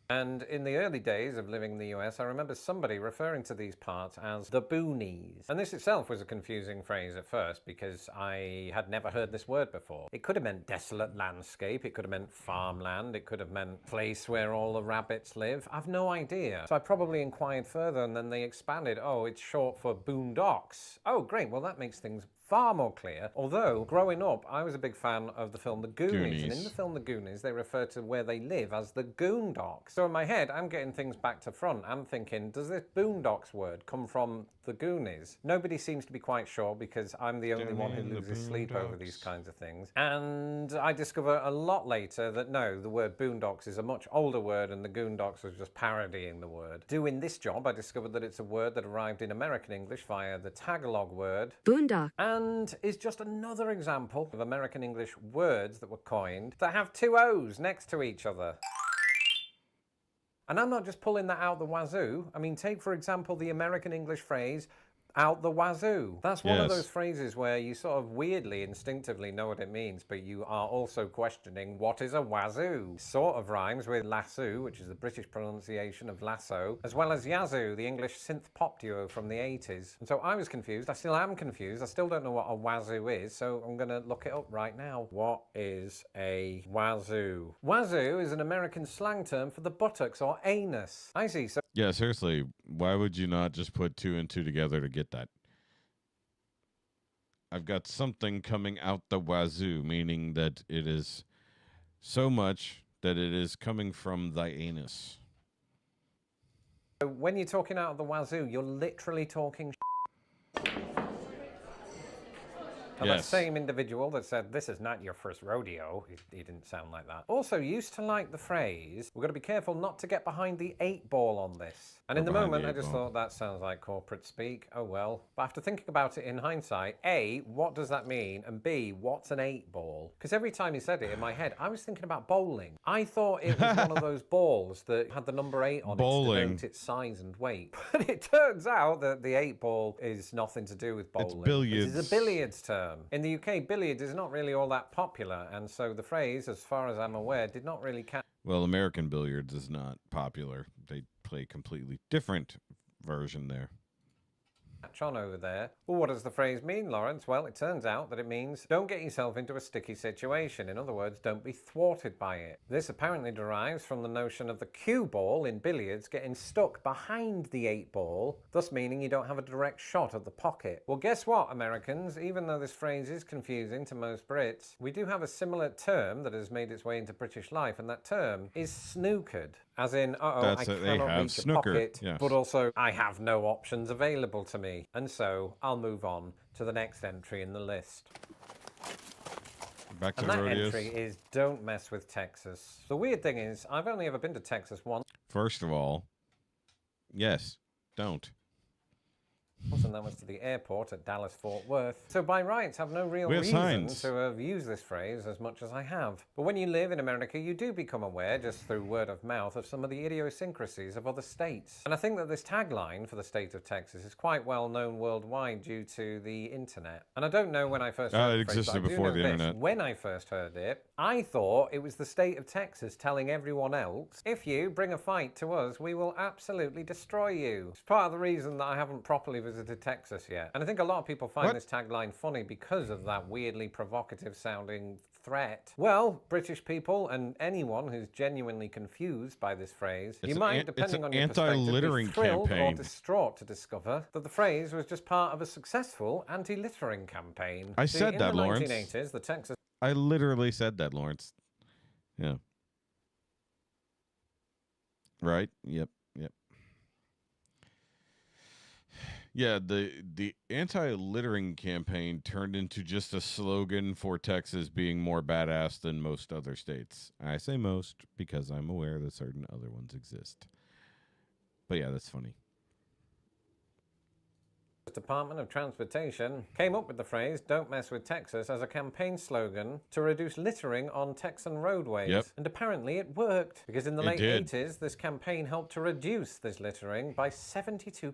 And in the early days of living in the US, I remember somebody referring to these parts as the boonies. And this itself was a confusing phrase at first because I had never heard this word before. It could have meant desolate landscape, it could have meant farmland, it could have meant place where all the rabbits live. I've no idea. So I probably inquired further and then they expanded. Oh, it's short for boondocks. Oh, great. Well, that makes things far more clear. Although, growing up, I was a big fan of the film The Goonies. And in the film The Goonies, they refer to where they live as the Goondocks. So in my head, I'm getting things back to front. I'm thinking, does this Boondocks word come from The Goonies? Nobody seems to be quite sure because I'm the only one who in the loses sleep over these Boondocks. kinds of things. And I discover a lot later that no, the word Boondocks is a much older word and the Goondocks was just parodying the word. Doing this job, I discovered that it's a word that arrived in American English via the Tagalog word Boondock. and is just another example of American English words that were coined that have two O's next to each other. And I'm not just pulling that out the wazoo. I mean, take, for example, the American English phrase, out the wazoo. That's one of Yes. those phrases where you sort of weirdly, instinctively know what it means, but you are also questioning what is a wazoo. Sort of rhymes with lasso, which is the British pronunciation of lasso, as well as yazoo, the English synth pop duo from the 80s. And so I was confused. I still am confused. I still don't know what a wazoo is, so I'm going to look it up right now. What is a wazoo? Wazoo is an American slang term for the buttocks or anus. I see. So Yeah, seriously, why would you not just put two and two together to get that? I've got something coming out the wazoo, meaning that it is so much that it is coming from thy anus. when you're talking out of the wazoo, you're literally talking And that Yes. same individual that said, this is not your first rodeo, he didn't sound like that, also used to like the phrase, we've got to be careful not to get behind the 8-ball on this. And Or in the behind moment, the I just 8-ball. thought that sounds like corporate speak. Oh well. But after thinking about it in hindsight, A, what does that mean? And B, what's an 8-ball? Because every time he said it in my head, I was thinking about bowling. I thought it was one of those balls that had the number 8 on it Bowling. to denote its size and weight. But it turns out that the 8-ball is nothing to do with bowling. billiards. It is a billiards term. In the UK, billiards is not really all that popular, and so the phrase, as far as I'm aware, did not really catch Well, American billiards is not popular. They play a completely different version there. on over there. Well, what does the phrase mean, Lawrence? Well, it turns out that it means don't get yourself into a sticky situation. In other words, don't be thwarted by it. This apparently derives from the notion of the cue ball in billiards getting stuck behind the 8-ball, thus meaning you don't have a direct shot at the pocket. Well, guess what, Americans? Even though this phrase is confusing to most Brits, we do have a similar term that has made its way into British life, and that term is snookered. As in, I That's it, they cannot have reach snooker, a pocket, yes. but also I have no options available to me. And so I'll move on to the next entry in the list. Back to And that rodeos. entry is don't mess with Texas. The weird thing is, I've only ever been to Texas once, First of all, yes, don't. and that was to the airport at Dallas-Fort Worth. So by rights, have no real We have reason signs. to have used this phrase as much as I have. But when you live in America, you do become aware, just through word of mouth, of some of the idiosyncrasies of other states. And I think that this tagline for the state of Texas is quite well known worldwide due to the internet. And I don't know when I first heard it the phrase, existed but I do before know the this. internet. When I first heard it, I thought it was the state of Texas telling everyone else, if you bring a fight to us, we will absolutely destroy you. It's part of the reason that I haven't properly visited Texas yet. And I think a lot of people find What? this tagline funny because of that weirdly provocative sounding threat. Well, British people and anyone who's genuinely confused by this phrase, It's you an might, an depending on your anti-littering perspective, be thrilled campaign. or distraught to discover that the phrase was just part of a successful anti-littering campaign. I See, said in that, the Lawrence. 1980s, the Texas I literally said that, Lawrence. Yeah. Right? Yep. Yeah, the anti-littering campaign turned into just a slogan for Texas being more badass than most other states. I say most because I'm aware that certain other ones exist. But yeah, that's funny. Department of Transportation came up with the phrase "Don't mess with Texas" as a campaign slogan to reduce littering on Texan roadways. Yep. And apparently it worked, because in the It late did. 80s, this campaign helped to reduce this littering by 72%.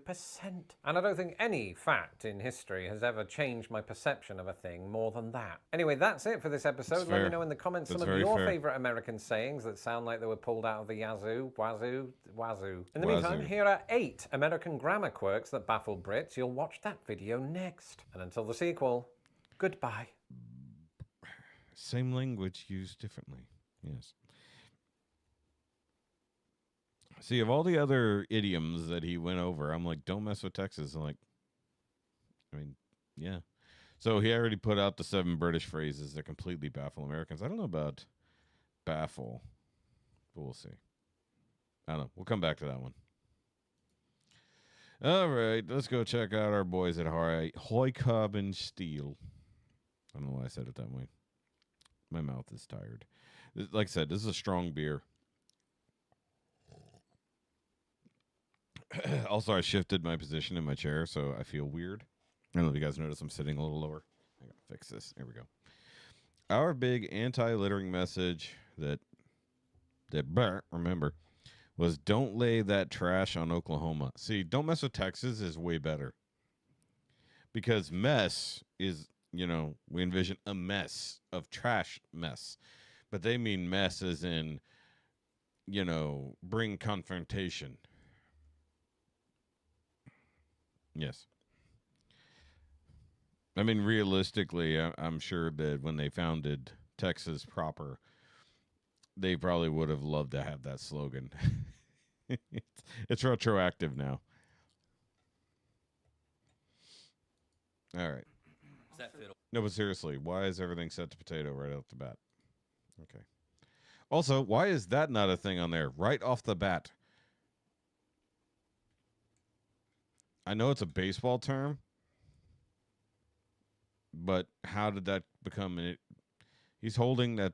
And I don't think any fact in history has ever changed my perception of a thing more than that. Anyway, that's it for this episode. That's Let me fair. know in the comments That's some of very your fair. favorite American sayings that sound like they were pulled out of the wazoo. In the Wazoo. meantime, here are 8 American grammar quirks that baffle Brits. You'll watch that video next. And until the sequel, goodbye. Same language used differently. Yes. See, of all the other idioms that he went over, I'm like, don't mess with Texas. I'm like, I mean, yeah. So he already put out the 7 British phrases that completely baffle Americans. I don't know about baffle, but we'll see. I don't know. We'll come back to that one. All right, let's go check out our boys at Hoy Carbon Steel. I don't know why I said it that way. My mouth is tired. Like I said, this is a strong beer. Also, I shifted my position in my chair, so I feel weird. I don't know if you guys notice I'm sitting a little lower. I gotta fix this. Here we go. Our big anti-littering message that remember, was don't lay that trash on Oklahoma. See, don't mess with Texas is way better. Because mess is, we envision a mess of trash mess. But they mean mess as in, bring confrontation. Yes. I mean, realistically, I'm sure that when they founded Texas proper, they probably would have loved to have that slogan. It's retroactive now. All right. Is that fiddle? No, but seriously, why is everything set to potato right off the bat? Okay. Also, why is that not a thing on there right off the bat? I know it's a baseball term, but how did that become it? He's holding that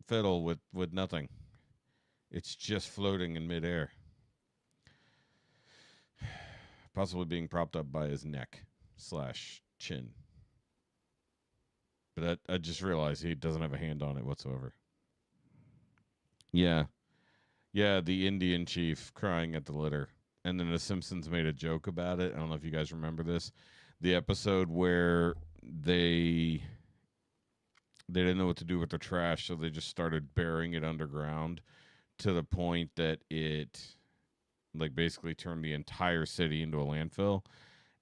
fiddle with nothing. It's just floating in midair. Possibly being propped up by his neck / chin. But I just realized he doesn't have a hand on it whatsoever. Yeah. Yeah, the Indian chief crying at the litter. And then the Simpsons made a joke about it. I don't know if you guys remember this. The episode where they didn't know what to do with the trash, so they just started burying it underground to the point that it basically turned the entire city into a landfill.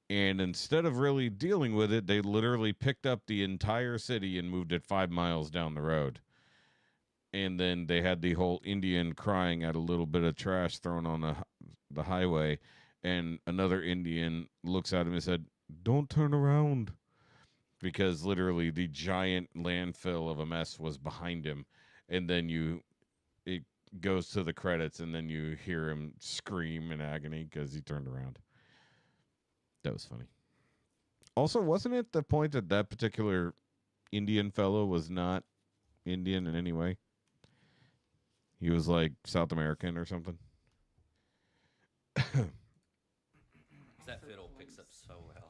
And instead of really dealing with it, they literally picked up the entire city and moved it 5 miles down the road. And then they had the whole Indian crying at a little bit of trash thrown on the highway. And another Indian looks at him and said, "Don't turn around." Because literally the giant landfill of a mess was behind him. And then it goes to the credits, and then you hear him scream in agony because he turned around. That was funny. Also, wasn't it the point that that particular Indian fellow was not Indian in any way? He was like South American or something. That fiddle picks up so well.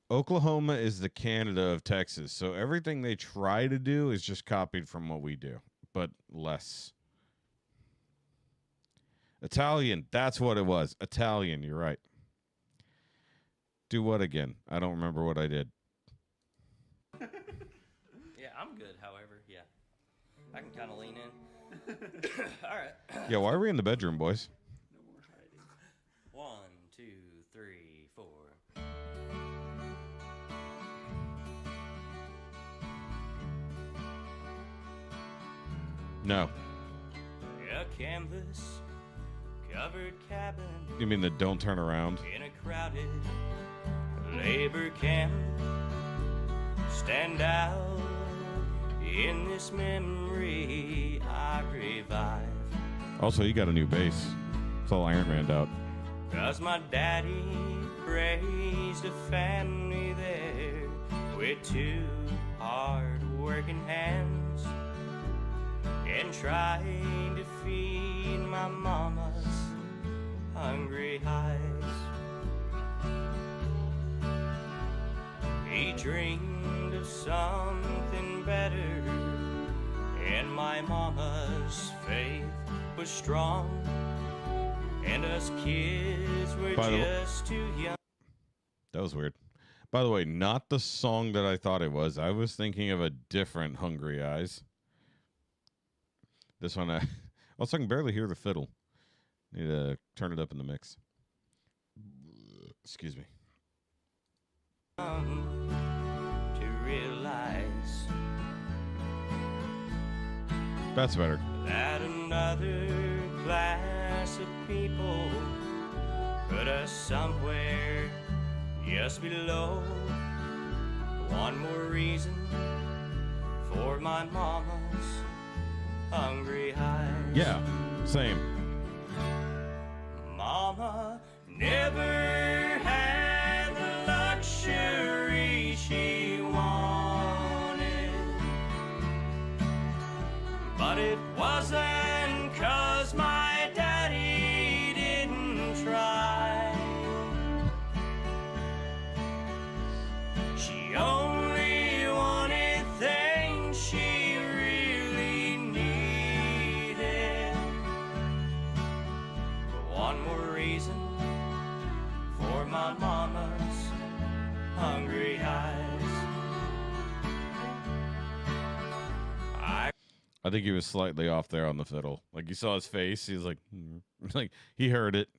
Oklahoma is the Canada of Texas, so everything they try to do is just copied from what we do, but less. Italian, that's what it was. Italian, you're right. Do what again? I don't remember what I did. Yeah, I'm good, however. Yeah. I can kind of lean in. All right. Yeah, why are we in the bedroom, boys? 1, 2, 3, 4. No. A canvas covered cabin You mean the Don't Turn Around? in a crowded labor camp. Stand out in this memory I revive. Also, he got a new bass. It's all Iron Man out. 'Cause my daddy raised a family there with two hard-working hands, and trying to feed my mama's hungry eyes. He dreamed of something better, and my mama's faith was strong, and us kids were By the wa- just too young. That was weird. By the way, not the song that I thought it was. I was thinking of a different Hungry Eyes. This one, also I can barely hear the fiddle. Need to turn it up in the mix. Excuse me. To realize That's better. that another class of people put us somewhere just below. One more reason for my mama's hungry eyes. Yeah, same. Mama never had the luxury she wanted, but it wasn't 'cause my daddy didn't try. She only wanted things she really needed. One more reason for my mama's hungry eyes. I think he was slightly off there on the fiddle. Like you saw his face, he was like, like he heard it.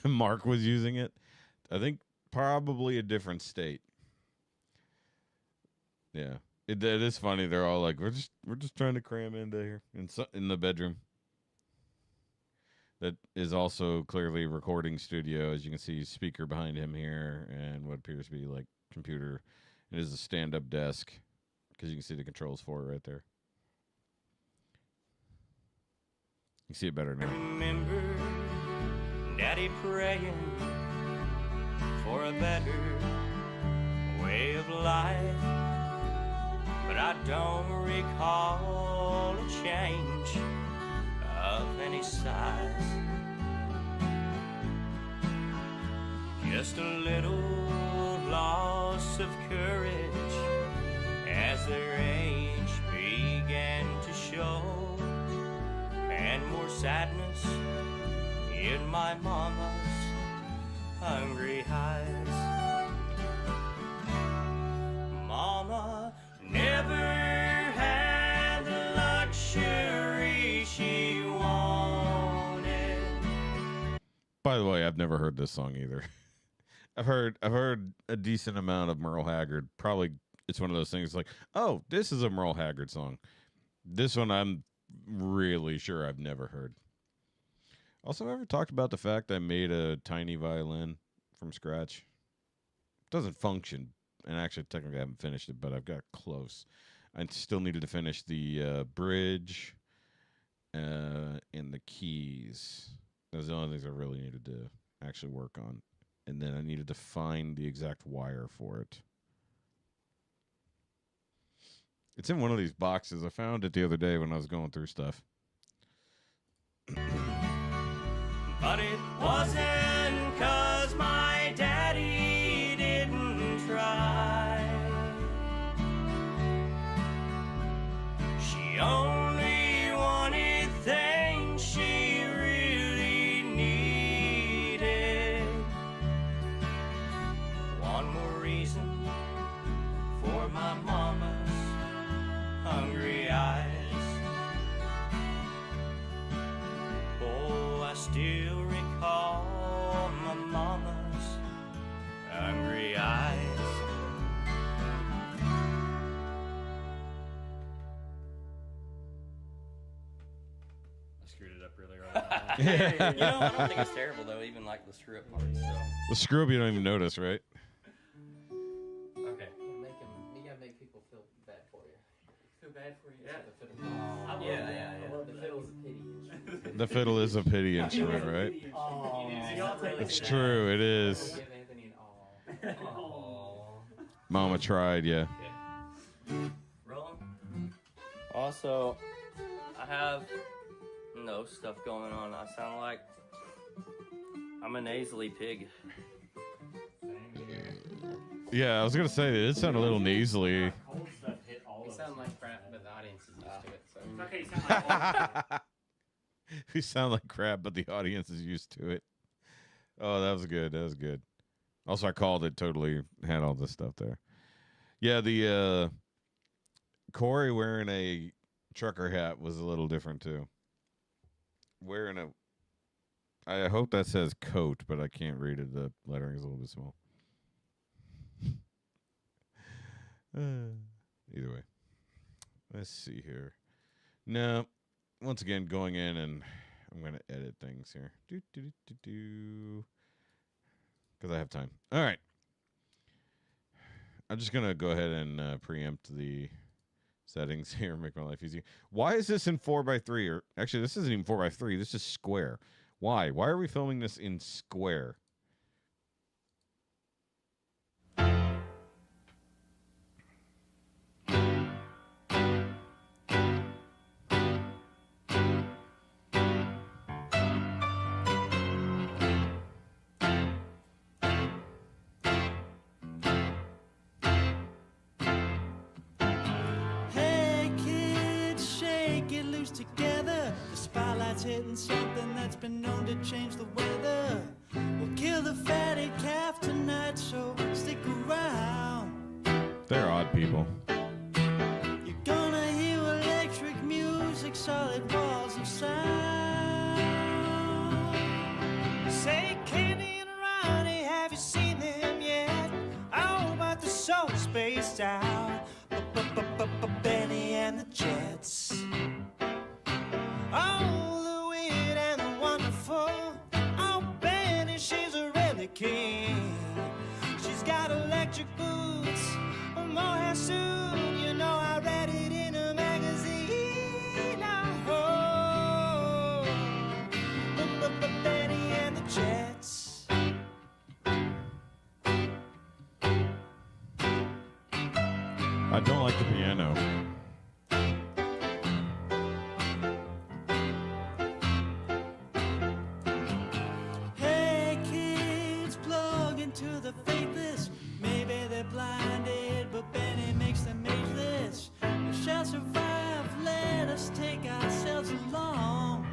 Mark was using it. I think probably a different state. Yeah, it is funny. They're all like, we're just trying to cram into here in the bedroom. That is also clearly a recording studio, as you can see, speaker behind him here, and what appears to be like computer. It is a stand-up desk, because you can see the controls for it right there. You see it better now. Remember Daddy praying for a better way of life, but I don't recall a change of any size. Just a little loss of courage as their age began to show, and more sadness in my mama's hungry eyes. Mama never had the luxury she wanted. By the way, I've never heard this song either. I've heard a decent amount of Merle Haggard. Probably it's one of those things like, oh, this is a Merle Haggard song. This one I'm really sure I've never heard. Also, I've ever talked about the fact I made a tiny violin from scratch. It doesn't function, and actually technically I haven't finished it, but I've got close. I still needed to finish the bridge and the keys. Those are the only things I really needed to actually work on. And then I needed to find the exact wire for it. It's in one of these boxes. I found it the other day when I was going through stuff. But it wasn't 'cause my daddy didn't try. She only wanted things she really needed. One more reason for my mama's hungry eyes. Oh, I still recall my mama's hungry eyes. screwed it up really early on. You know, I don't think it's terrible though. Even like the screw up parts. So. The screw up you don't even notice, right? Okay. You gotta make people feel bad for you. Feel bad for you? Yeah. The fiddle. Yeah. The fiddle's a pity instrument. The fiddle is a pity instrument, right? It's true. It is. Give Anthony an aw. Mama tried, yeah. Rolling. Also, I have no stuff going on. I sound like I'm a nasally pig. Yeah, I was gonna say it sounded a little nasally. Cold stuff hit all You of sound us. like crap, but the audience is used to it. So. It's okay, you sound like We sound like crap, but the audience is used to it. Oh, that was good. That was good. Also, I called it. Totally had all this stuff there. Yeah, the Corey wearing a trucker hat was a little different too. Wearing a, I hope that says coat, but I can't read it. The lettering is a little bit small. Either way, let's see here. No, once again, going in and I'm going to edit things here. Because I have time. All right. I'm just going to go ahead and preempt the settings here, make my life easy. Why is this in 4x3? Or actually, this isn't even 4x3. This is square. Why? Why are we filming this in square? Hey kids, shake it loose together. The spotlight's hitting something that's been known to change the weather. We'll kill the fatted calf tonight, so stick around. They're odd people. You're gonna hear electric music, solid walls of sound. Say, Kenny and Ronnie, have you seen them yet? Oh, but they're so spaced out. Benny and the Jets. Oh, the weird and the wonderful. Oh, Benny, she's a really king. She's got electric boots, a mohair suit. You know, I read it in a magazine. Oh, Benny and the Jets. I don't like the piano. Hey kids, plug into the faithless. Maybe they're blinded, but Benny makes them ageless. We shall survive, let us take ourselves along.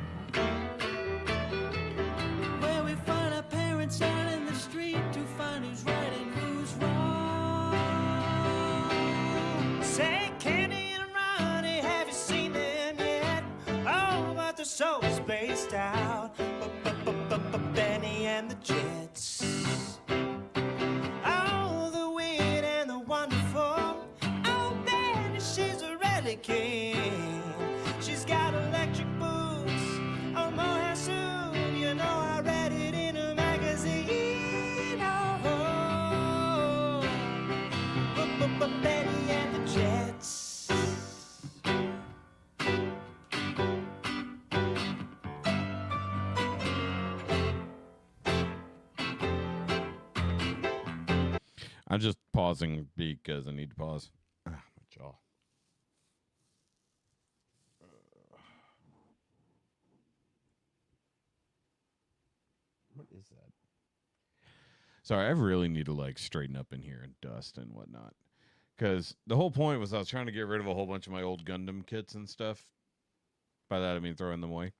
Where we find our parents out in the street to find who's right and who's wrong. Say, Kenny and Ronnie, have you seen them yet? Oh, but they're so spaced out. Benny and the Jets. Oh, the weird and the wonderful. Oh, Benny, she's a really king. She's got electric boots, a mohair suit. You know, I read it in a magazine. Oh, Benny and the Jets. I'm just pausing because I need to pause. Ah, my jaw. What is that? Sorry, I really need to like straighten up in here and dust and whatnot. Because the whole point was I was trying to get rid of a whole bunch of my old Gundam kits and stuff. By that I mean throwing them away.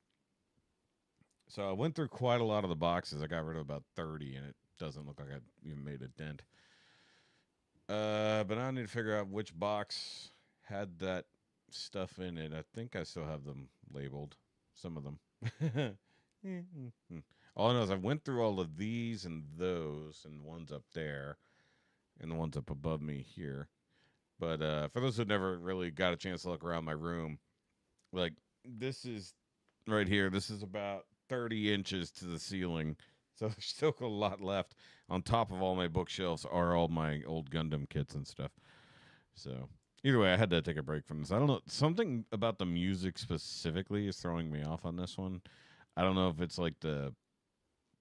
So I went through quite a lot of the boxes. I got rid of about 30, and it doesn't look like I even made a dent. But I need to figure out which box had that stuff in it. I think I still have them labeled. Some of them. All I know is I went through all of these and those, and the ones up there, and the ones up above me here. But for those who never really got a chance to look around my room, like, this is right here. This is about 30 inches to the ceiling. So there's still a lot left. On top of all my bookshelves are all my old Gundam kits and stuff. So either way, I had to take a break from this. I don't know. Something about the music specifically is throwing me off on this one. I don't know if it's like the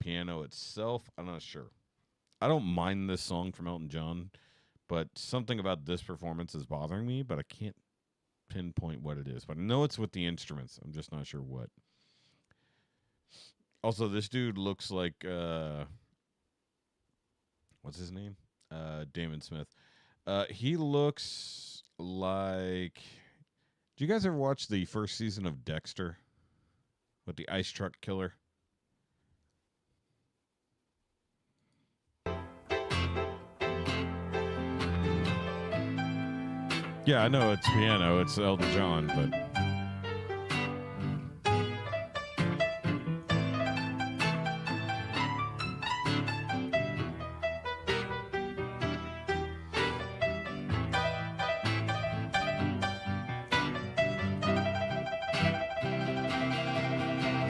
piano itself. I'm not sure. I don't mind this song from Elton John, but something about this performance is bothering me, but I can't pinpoint what it is. But I know it's with the instruments. I'm just not sure what. Also, this dude looks like what's his name? Damon Smith. He looks like. Do you guys ever watch the first season of Dexter with the ice truck killer? Yeah, I know it's piano. It's Elton John, but.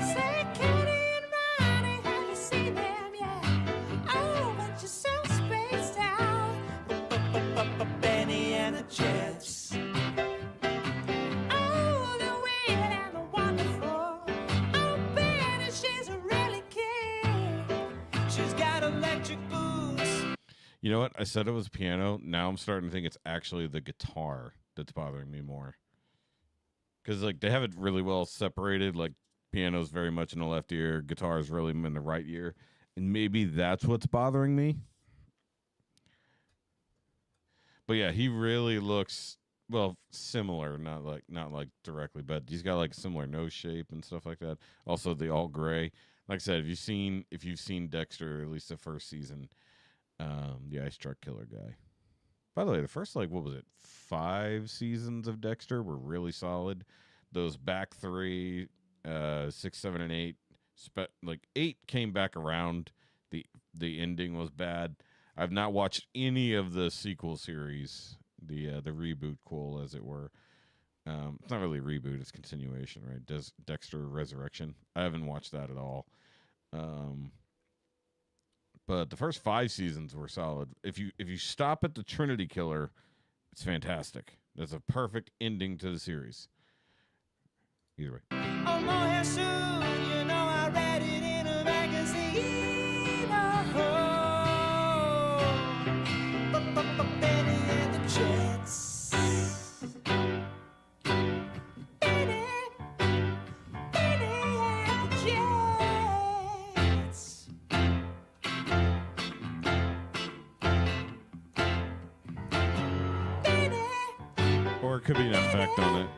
Say, Katie and Ronnie, have you seen them yet? Oh, but you're so spaced out. Benny and the Jets. Oh, the weird and the wonderful. Oh, Benny, she's a really kid. She's got electric boots. You know what? I said it was piano. Now I'm starting to think it's actually the guitar that's bothering me more. Because like they have it really well separated. Like piano's very much in the left ear, guitar is really in the right ear, and maybe that's what's bothering me. But yeah, he really looks similar, not like directly, but he's got like similar nose shape and stuff like that. Also, the all gray. Like I said, if you've seen Dexter, at least the first season, the ice truck killer guy. By the way, the first 5 seasons of Dexter were really solid. Those back 3, 6, 7, and 8, 8 came back around. The ending was bad. I've not watched any of the sequel series, the reboot, as it were. It's not really a reboot; it's continuation, right? Dexter Resurrection. I haven't watched that at all. But the first 5 seasons were solid. If you stop at the Trinity Killer, it's fantastic. That's a perfect ending to the series. Either way. Oh, more soon, you know I read it in a magazine. Oh, Benny and the Jets. Benny and the Jets. Or it could be an effect on it.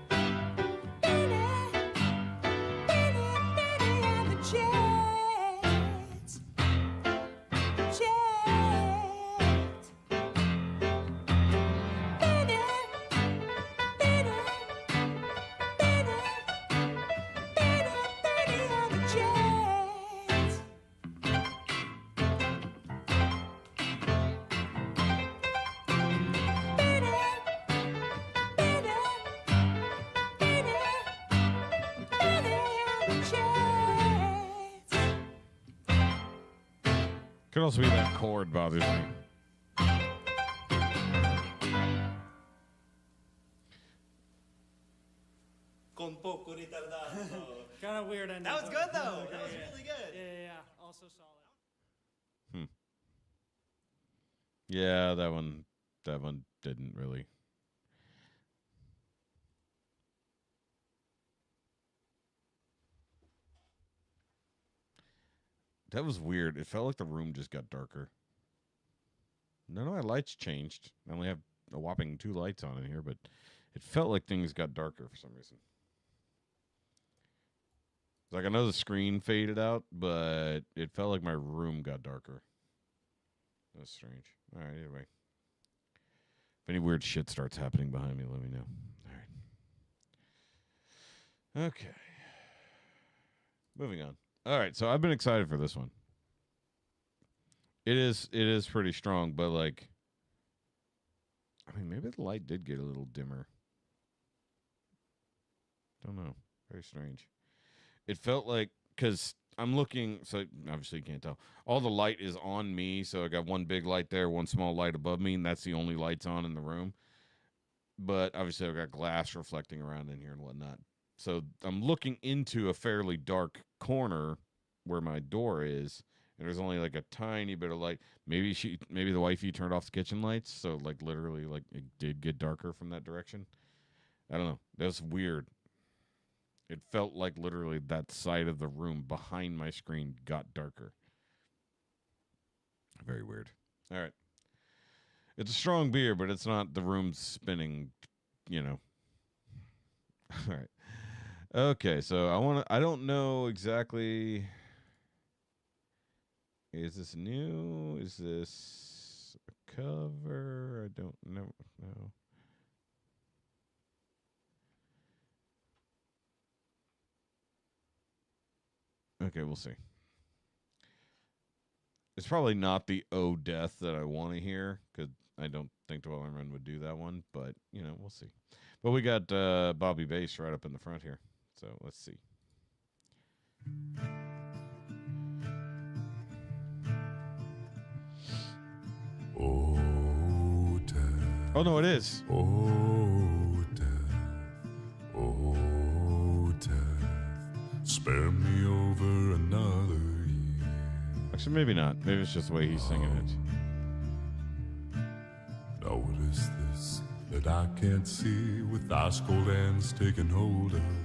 Could also be that chord bothers me. Con poco ritardato. Kind of weird ending. That was but- good though. Okay, That was yeah. really good. Yeah. Also solid. Yeah, that one didn't really. That was weird. It felt like the room just got darker. None of my lights changed. I only have a whopping 2 lights on in here, but it felt like things got darker for some reason. Like I know the screen faded out, but it felt like my room got darker. That's strange. All right, anyway. If any weird shit starts happening behind me, let me know. All right. Okay. Moving on. All right, so I've been excited for this one. It is pretty strong, but like I mean, maybe the light did get a little dimmer. Don't know. Very strange. it felt like, because I'm looking, so obviously you can't tell. All the light is on me, so I got one big light there, one small light above me, and that's the only lights on in the room. But obviously I've got glass reflecting around in here and whatnot. So I'm looking into a fairly dark corner where my door is, and there's only like a tiny bit of light. Maybe the wifey turned off the kitchen lights, so like literally like it did get darker from that direction. I don't know. That's weird. It felt like literally that side of the room behind my screen got darker. Very weird. All right. It's a strong beer, but it's not the room spinning, you know. All right. Okay, so I don't know exactly. Is this new? Is this a cover? I don't know. No. Okay, we'll see. It's probably not the "Oh Death" that I want to hear, because I don't think Dwelling Run would do that one, but, you know, we'll see. But we got Bobby Bass right up in the front here, so let's see. Oh, death. Oh, no, it is. Oh, death. Oh, death. Spare me over another year. Actually, maybe not. Maybe it's just the way he's singing it. Now what is this that I can't see, with ice cold hands taking hold of me?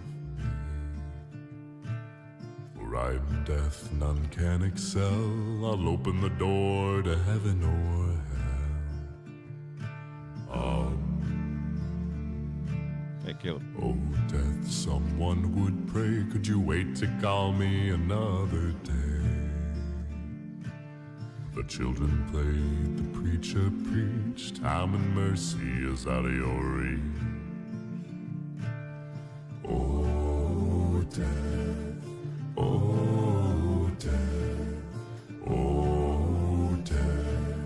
For I am death, none can excel. I'll open the door to heaven or hell. Hey, Caleb. Oh, death, someone would pray, could you wait to call me another day? The children played, the preacher preached, time and mercy is out of your reach. Oh, death, oh, death, oh, death,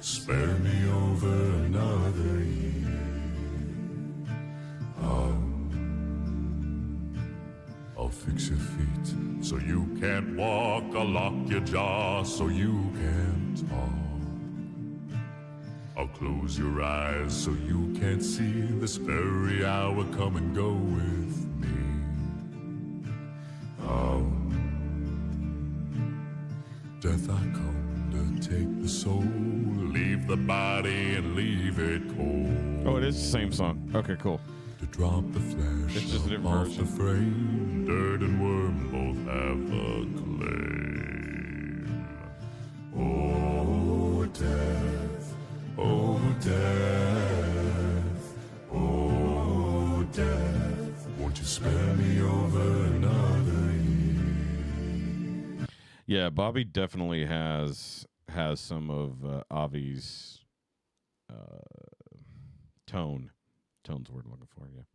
spare me over another year. I'll fix your feet so you can't walk. I'll lock your jaw so you can't talk. I'll close your eyes so you can't see this very hour. Come and go with me. Death, I come to take the soul, leave the body and leave it cold. Oh, it is the same song. Okay, cool. To drop the flesh It's just a different off version. the frame. Dirt and worm both have a claim. Oh, death, oh, death, oh, death, won't you spare me over another year? Yeah, Bobby definitely has some of Avi's tone. Tone's the word I'm looking for, yeah.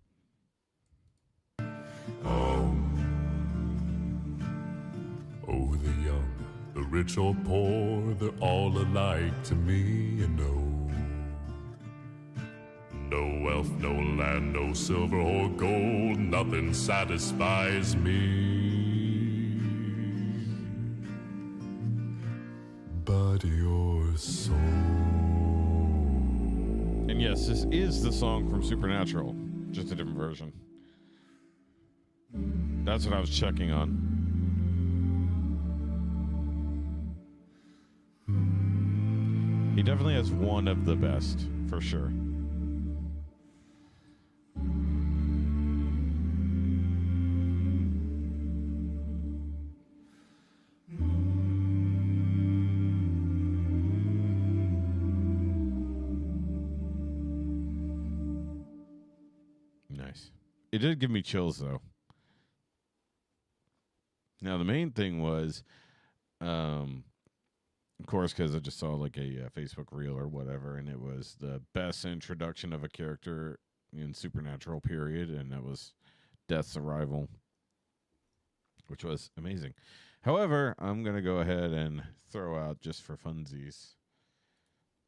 Oh, the young, the rich or poor, they're all alike to me, you know. No wealth, no land, no silver or gold, nothing satisfies me but your soul. And yes, this is the song from Supernatural, just a different version. That's what I was checking on. He definitely has one of the best, for sure. Nice. It did give me chills, though. Now, the main thing was, of course, because I just saw like a Facebook reel or whatever, and it was the best introduction of a character in Supernatural, period, and that was Death's arrival, which was amazing. However, I'm going to go ahead and throw out, just for funsies,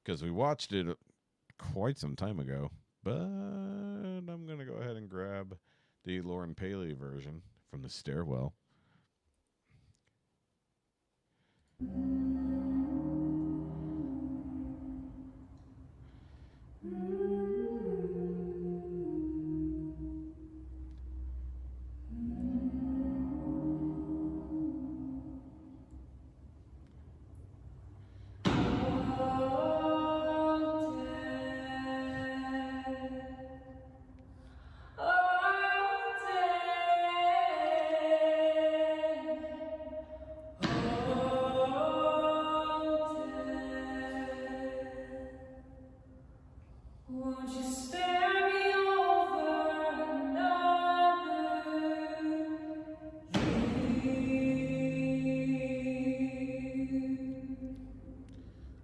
because we watched it quite some time ago, but I'm going to go ahead and grab the Lauren Paley version from The Stairwell.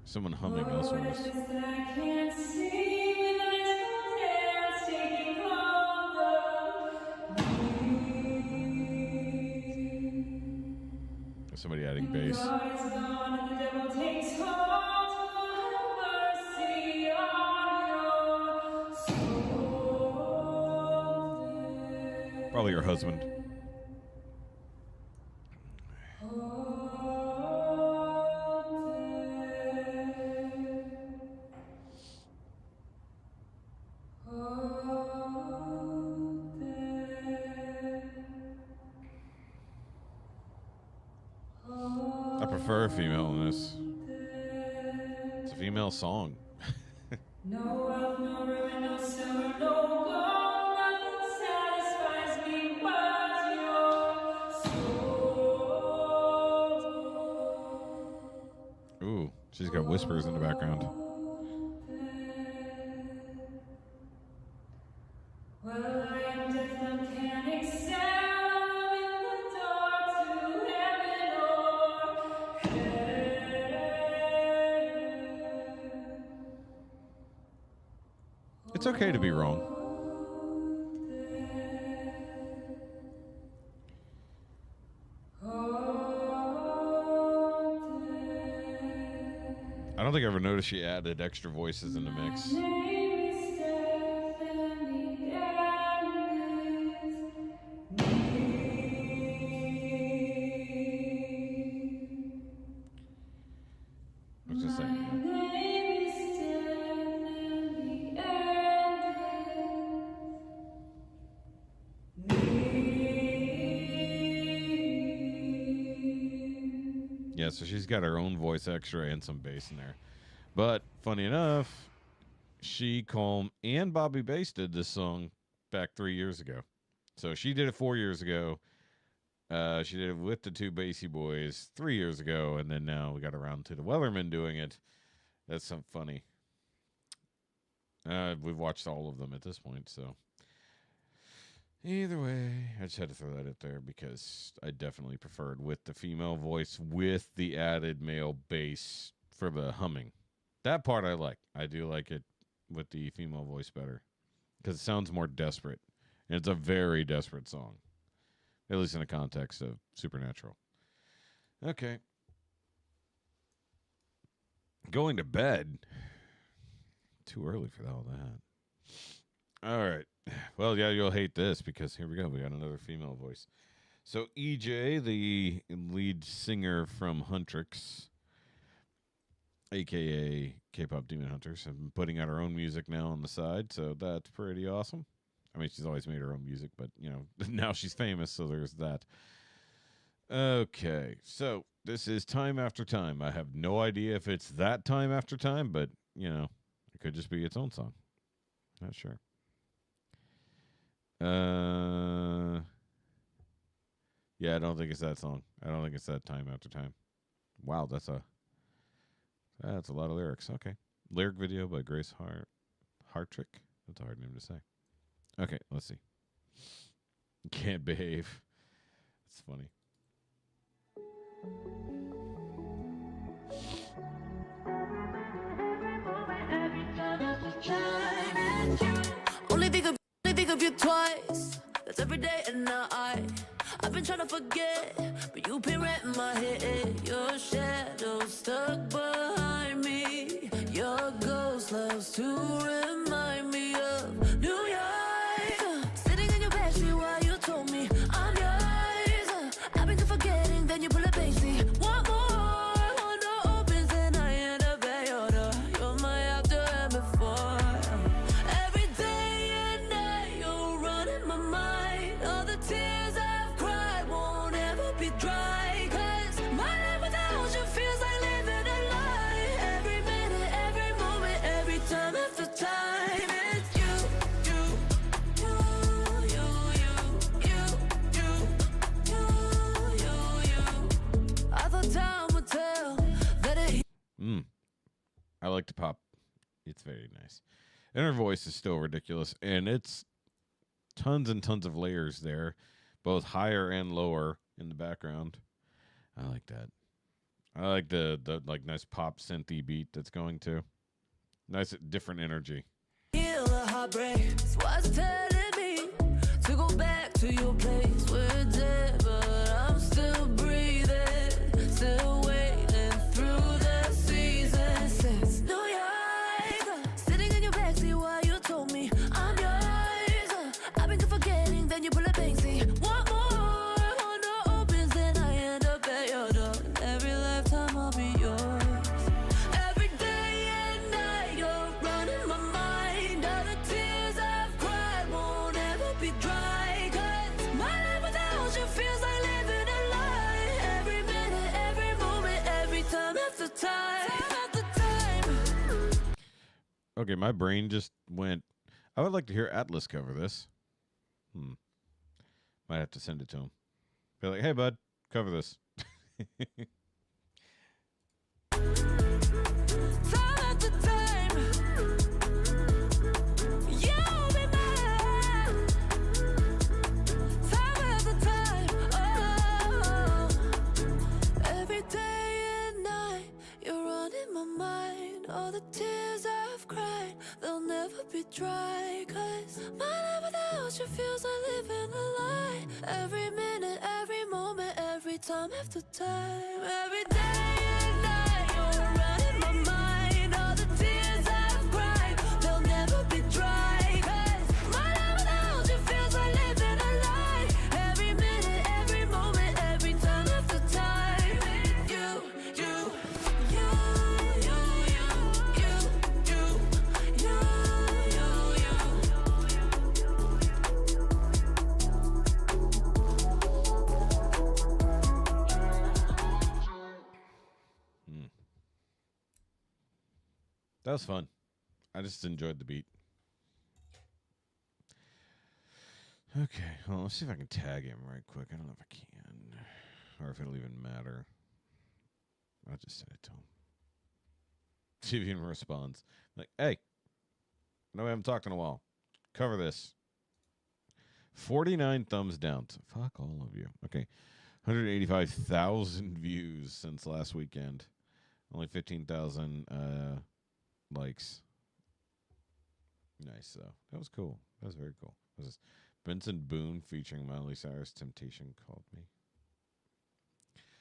Someone humming elsewhere. Somebody adding bass. Probably your husband. I prefer a female in this. It's a female song. No wealth, no ruin, no silver, no gold, nothing satisfies me but your soul. Ooh, she's got whispers in the background. Well, I am deaf, uncanny sound in the door to heaven or It's okay to be wrong. I don't think I ever noticed she added extra voices in the mix. I was just saying. Yeah, so she's got her own voice extra and some bass in there. But funny enough, she, Calm, and Bobby Bass did this song back 3 years ago. So she did it 4 years ago. She did it with the two Bassy Boys 3 years ago, and then now we got around to the Wellerman doing it. That's some funny. We've watched all of them at this point, so either way, I just had to throw that out there because I definitely preferred with the female voice with the added male bass for the humming. That part I like. I do like it with the female voice better because it sounds more desperate. And it's a very desperate song, at least in the context of Supernatural. Okay. Going to bed. Too early for all that. All right. Well, yeah, you'll hate this because here we go. We got another female voice. So EJ, the lead singer from Huntrix, a.k.a. K-Pop Demon Hunters, have been putting out her own music now on the side, so that's pretty awesome. I mean, she's always made her own music, but, you know, now she's famous, so there's that. Okay, so this is Time After Time. I have no idea if it's that Time After Time, but, you know, it could just be its own song. Not sure. Yeah, I don't think it's that song. I don't think it's that Time After Time. Wow, that's a lot of lyrics. Okay. Lyric video by Grace Hartrick. That's a hard name to say. Okay, let's see. Can't Behave. It's funny. Only think of you twice. That's every day and night. I've been trying to forget, but you've been right in my head. Your shadow stuck behind me. Your ghost loves to remind me of New York. Sitting in your backseat while you told me I'm yours. I've been forgetting, then you pull a basie. One more, one door opens and I end up at your door. You're my after and before. Every day and night you're running my mind. All the tears I've cried won't ever be dry. 'Cause my life without you feels like living a lie. Every minute, every moment, every time after time. It's you. I thought time would tell that it. I like to pop. It's very nice. And her voice is still ridiculous. And it's tons and tons of layers there, both higher and lower in the background. I like that. I like the like nice pop synthy beat that's going to. Nice different energy. Heal a heartbreak. It's what's telling me to go back to your place. We're dead, but I'm still breathing, still waiting through the seasons since New York. Sitting in your backseat while you told me I'm yours. I've been good forgetting, then you pull a Banksy. Want more? One door opens, then I end up at your door. Every lifetime I'll be yours. Every day and night you're running my mind. All the tears I've cried won't ever be dry. 'Cause my life without you feels like living a lie. Every minute, every moment, every time after time after time. Okay, my brain just went. I would like to hear Atlas cover this. Might have to send it to him. Be like, hey, bud, cover this. Time after time, you'll be mine. Time after time, oh. Every day and night, you're running my mind. All the tears I've cried, they'll never be dry. 'Cause my life without you feels like living a lie. Every minute, every moment, every time after time. Every day and night, you're running my mind. All the tears I've cried, they'll never be dry. 'Cause my life without you feels like living a lie. Every minute, every moment, every time after time. You, you, you, you, you, you, you, That was fun. I just enjoyed the beat. Okay, well, let's see if I can tag him right quick. I don't know if I can, or if it'll even matter. I'll just send it to him. See if he even responds. Like, hey, no, we haven't talked in a while. Cover this. 49 thumbs down. So fuck all of you. Okay, 185,000 views since last weekend. Only 15,000 likes. Nice, though. That was cool. That was very cool. This is Benson Boone featuring Miley Cyrus. Temptation Called Me.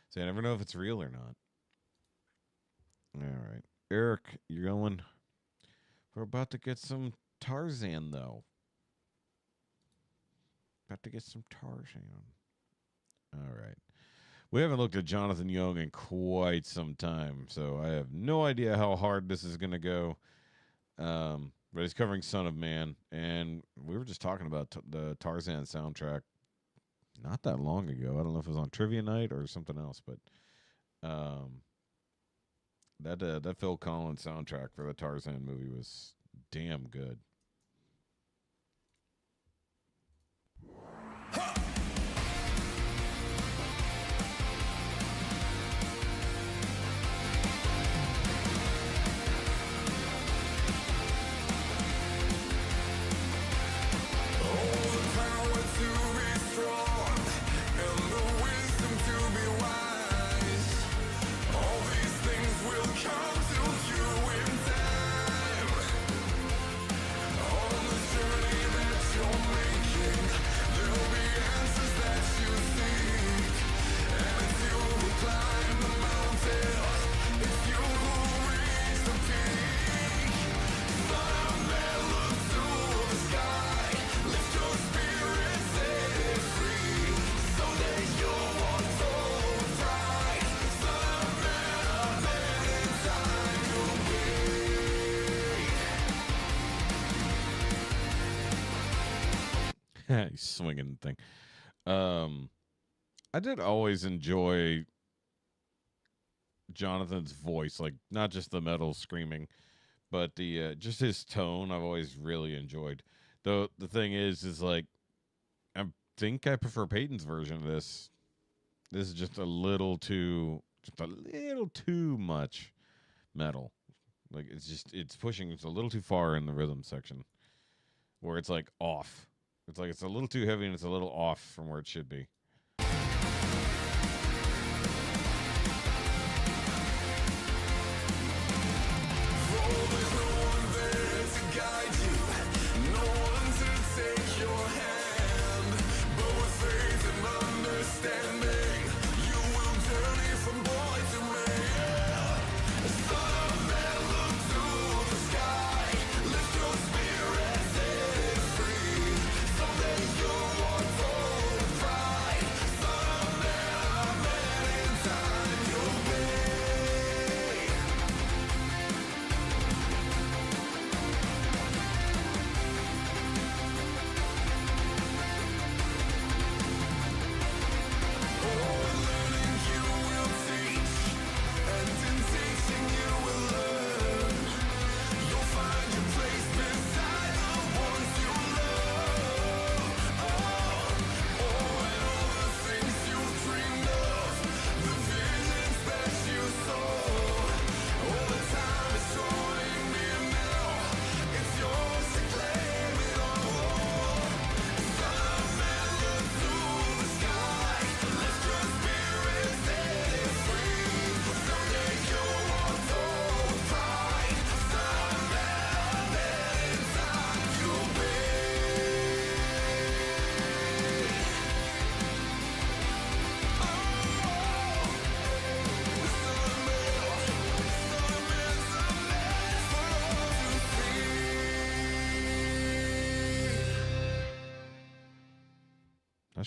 See, I never know if it's real or not. All right. Eric, you're going. We're about to get some Tarzan, though. About to get some Tarzan. All right. We haven't looked at Jonathan Young in quite some time, so I have no idea how hard this is going to go. But he's covering Son of Man, and we were just talking about the Tarzan soundtrack not that long ago. I don't know if it was on Trivia Night or something else, but that Phil Collins soundtrack for the Tarzan movie was damn good. He's swinging the thing. I did always enjoy Jonathan's voice, like not just the metal screaming, but the just his tone. I've always really enjoyed. Though the thing is like I think I prefer Peyton's version of this. This is just a little too much metal. Like it's pushing a little too far in the rhythm section, where it's like off. It's like it's a little too heavy and it's a little off from where it should be.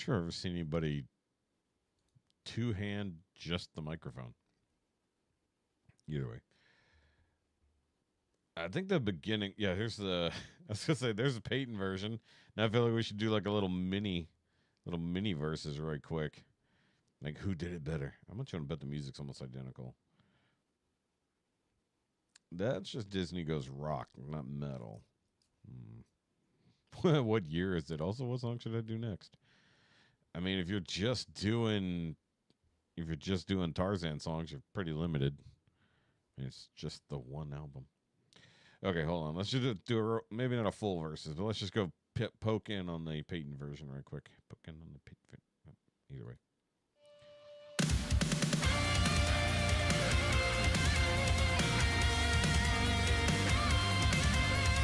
sure I've ever seen anybody two-hand just the microphone. Either way. I think the beginning, yeah, here's the, I was going to say, there's a Peyton version. Now I feel like we should do like a little mini verses right quick. Like, who did it better? I'm not trying to bet the music's almost identical. That's just Disney Goes Rock, not metal. What year is it? Also, what song should I do next? I mean, if you're just doing Tarzan songs, you're pretty limited. I mean, it's just the one album. Okay, hold on. Let's just do maybe not a full verses, but let's just go poke in on the Peyton version right quick. Poke in on the Peyton. Either way.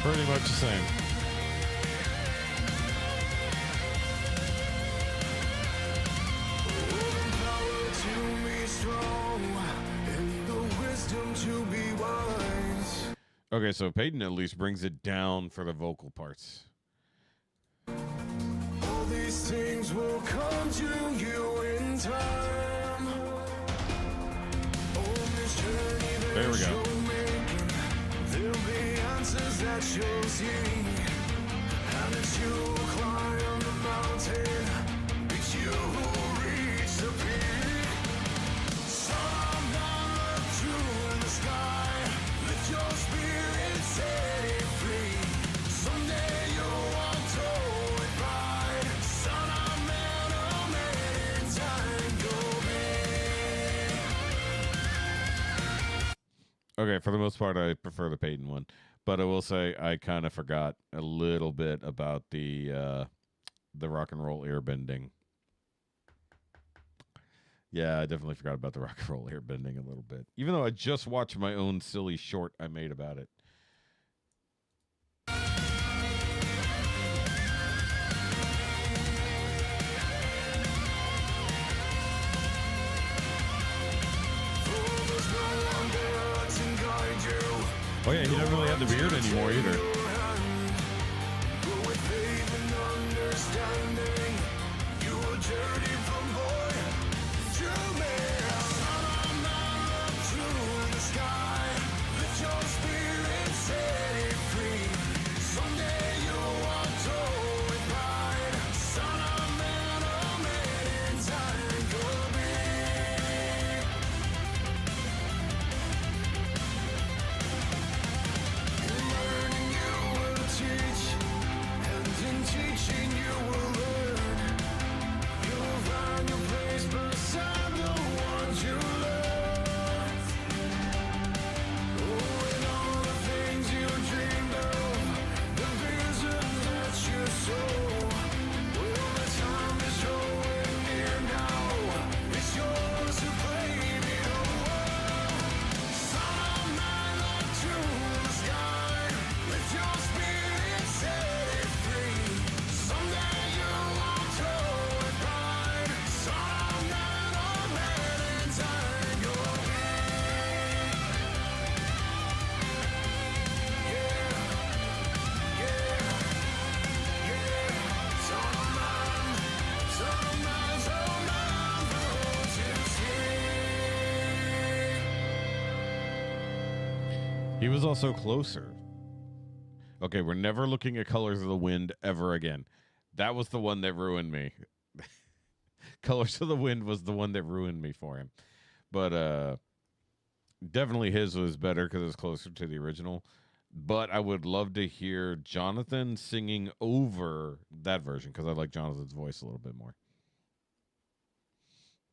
Pretty much the same. Okay, so Peyton at least brings it down for the vocal parts. All these things will come to you in time. On this journey that There we go. you're making, there'll be answers that you'll see. And as you climb the mountain, it's you who reach the peak. Some look through in the sky, lift your spirit, set it free. Someday you'll walk toward pride. Son of man, oh man, in time you'll be. Okay, for the most part, I prefer the Peyton one. But I will say I kind of forgot a little bit about the rock and roll airbending. Yeah, I definitely forgot about the rock and roll airbending a little bit. Even though I just watched my own silly short I made about it. Oh yeah, he doesn't really have the beard anymore either. He was also closer. Okay, we're never looking at Colors of the Wind ever again. That was the one that ruined me. Colors of the Wind was the one that ruined me for him. But definitely his was better because it was closer to the original. But I would love to hear Jonathan singing over that version because I like Jonathan's voice a little bit more.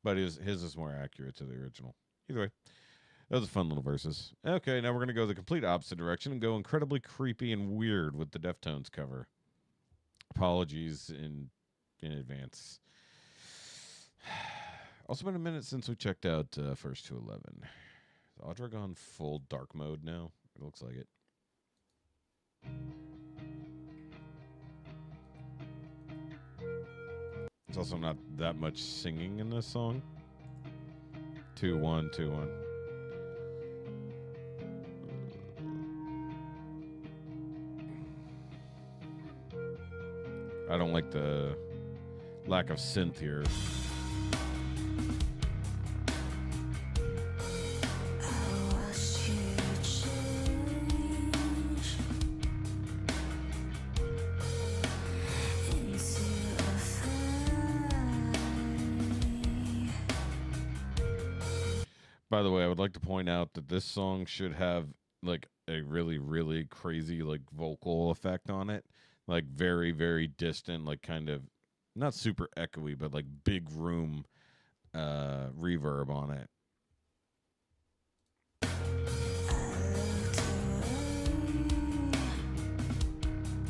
But his is more accurate to the original. Either way. That was a fun little verses. Okay, now we're going to go the complete opposite direction and go incredibly creepy and weird with the Deftones cover. Apologies in advance. Also been a minute since we checked out First to 11. Is Audra gone full dark mode now? It looks like it. There's also not that much singing in this song. 2-1, 2-1. I don't like the lack of synth here. By the way, I would like to point out that this song should have like a really, really crazy like vocal effect on it. Like very, very distant, like kind of not super echoey, but like big room reverb on it.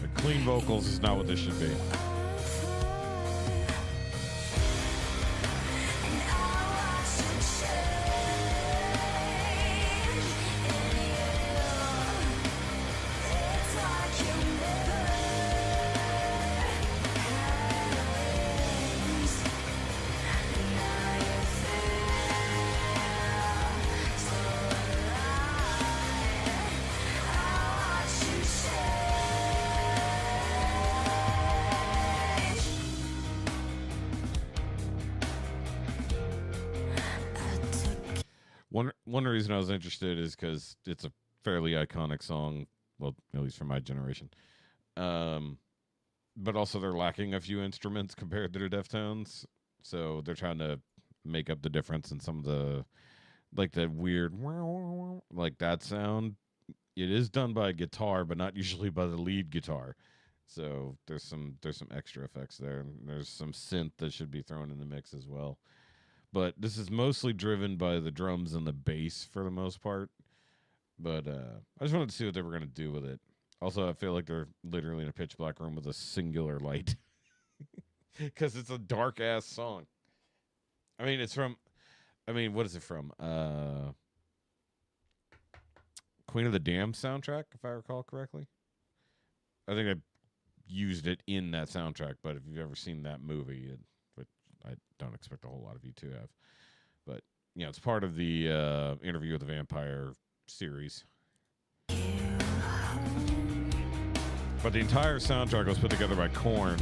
Like clean vocals is not what this should be. One reason I was interested is because it's a fairly iconic song, well, at least for my generation. But also they're lacking a few instruments compared to the Deftones, so they're trying to make up the difference in some of the, like that weird, like that sound. It is done by a guitar, but not usually by the lead guitar. So there's some extra effects there, and there's some synth that should be thrown in the mix as well. But this is mostly driven by the drums and the bass for the most part. But I just wanted to see what they were going to do with it. Also, I feel like they're literally in a pitch black room with a singular light. Because it's a dark-ass song. I mean, what is it from? Queen of the Damned soundtrack, if I recall correctly. I think I used it in that soundtrack, but if you've ever seen that movie, I don't expect a whole lot of you to have. But, you know, it's part of the Interview with the Vampire series. But the entire soundtrack was put together by Korn.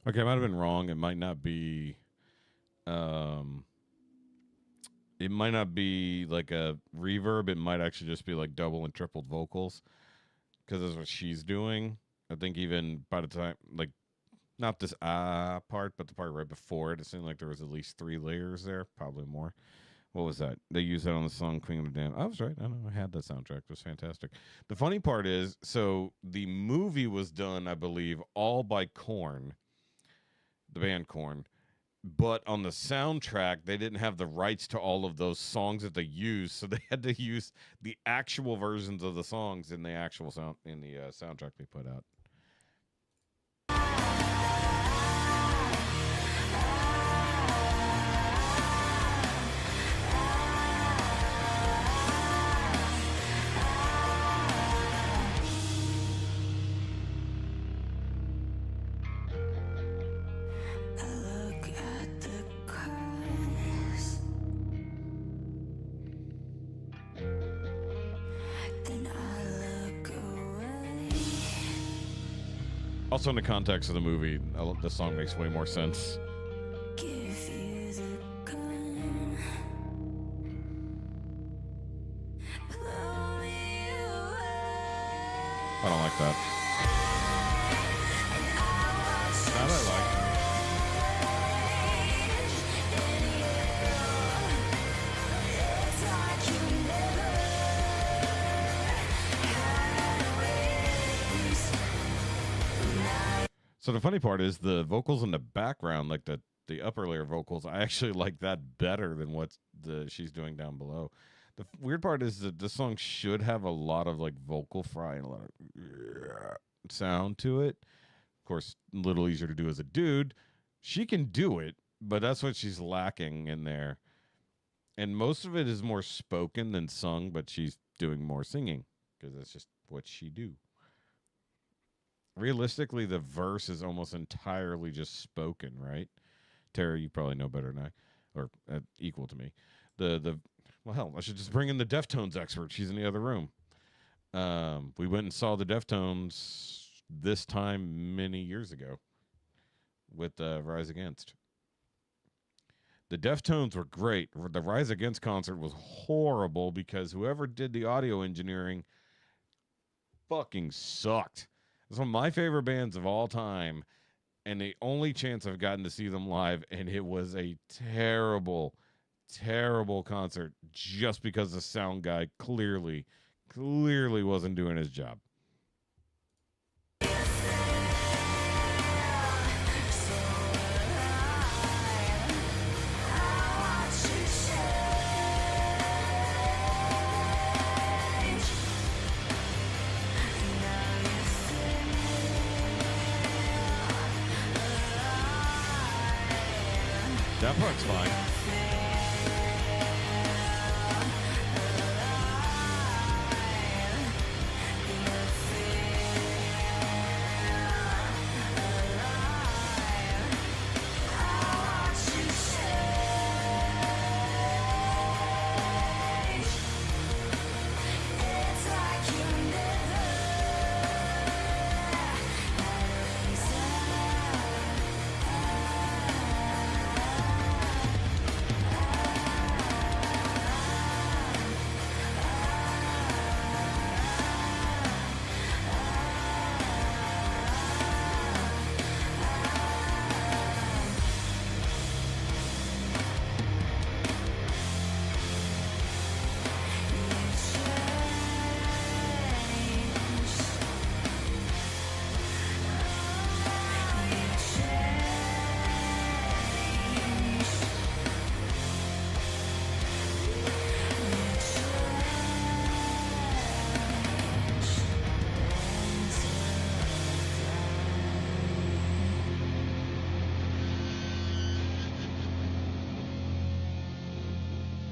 Okay, I might have been wrong. It might not be like a reverb. It might actually just be like double and tripled vocals, because that's what she's doing. I think even by the time, like, not this part, but the part right before it, it seemed like there was at least 3 layers there, probably more. What was that? They used that on the song Queen of the Damned. I was right. I know. I had that soundtrack. It was fantastic. The funny part is, so the movie was done, I believe, all by Korn. The band Korn, but on the soundtrack they didn't have the rights to all of those songs that they used, so they had to use the actual versions of the songs in the actual soundtrack they put out. Also, in the context of the movie, the song makes way more sense. I don't like that. That I like. So the funny part is the vocals in the background, like the upper layer vocals, I actually like that better than what she's doing down below. The weird part is that this song should have a lot of like vocal fry and a lot of sound to it. Of course, a little easier to do as a dude. She can do it, but that's what she's lacking in there. And most of it is more spoken than sung, but she's doing more singing because that's just what she do. Realistically, the verse is almost entirely just spoken, right? Tara, you probably know better than I, or equal to me. Well, hell, I should just bring in the Deftones expert. She's in the other room. We went and saw the Deftones this time many years ago with Rise Against. The Deftones were great. The Rise Against concert was horrible because whoever did the audio engineering fucking sucked. It's one of my favorite bands of all time, and the only chance I've gotten to see them live, and it was a terrible, terrible concert just because the sound guy clearly wasn't doing his job. That part's fine.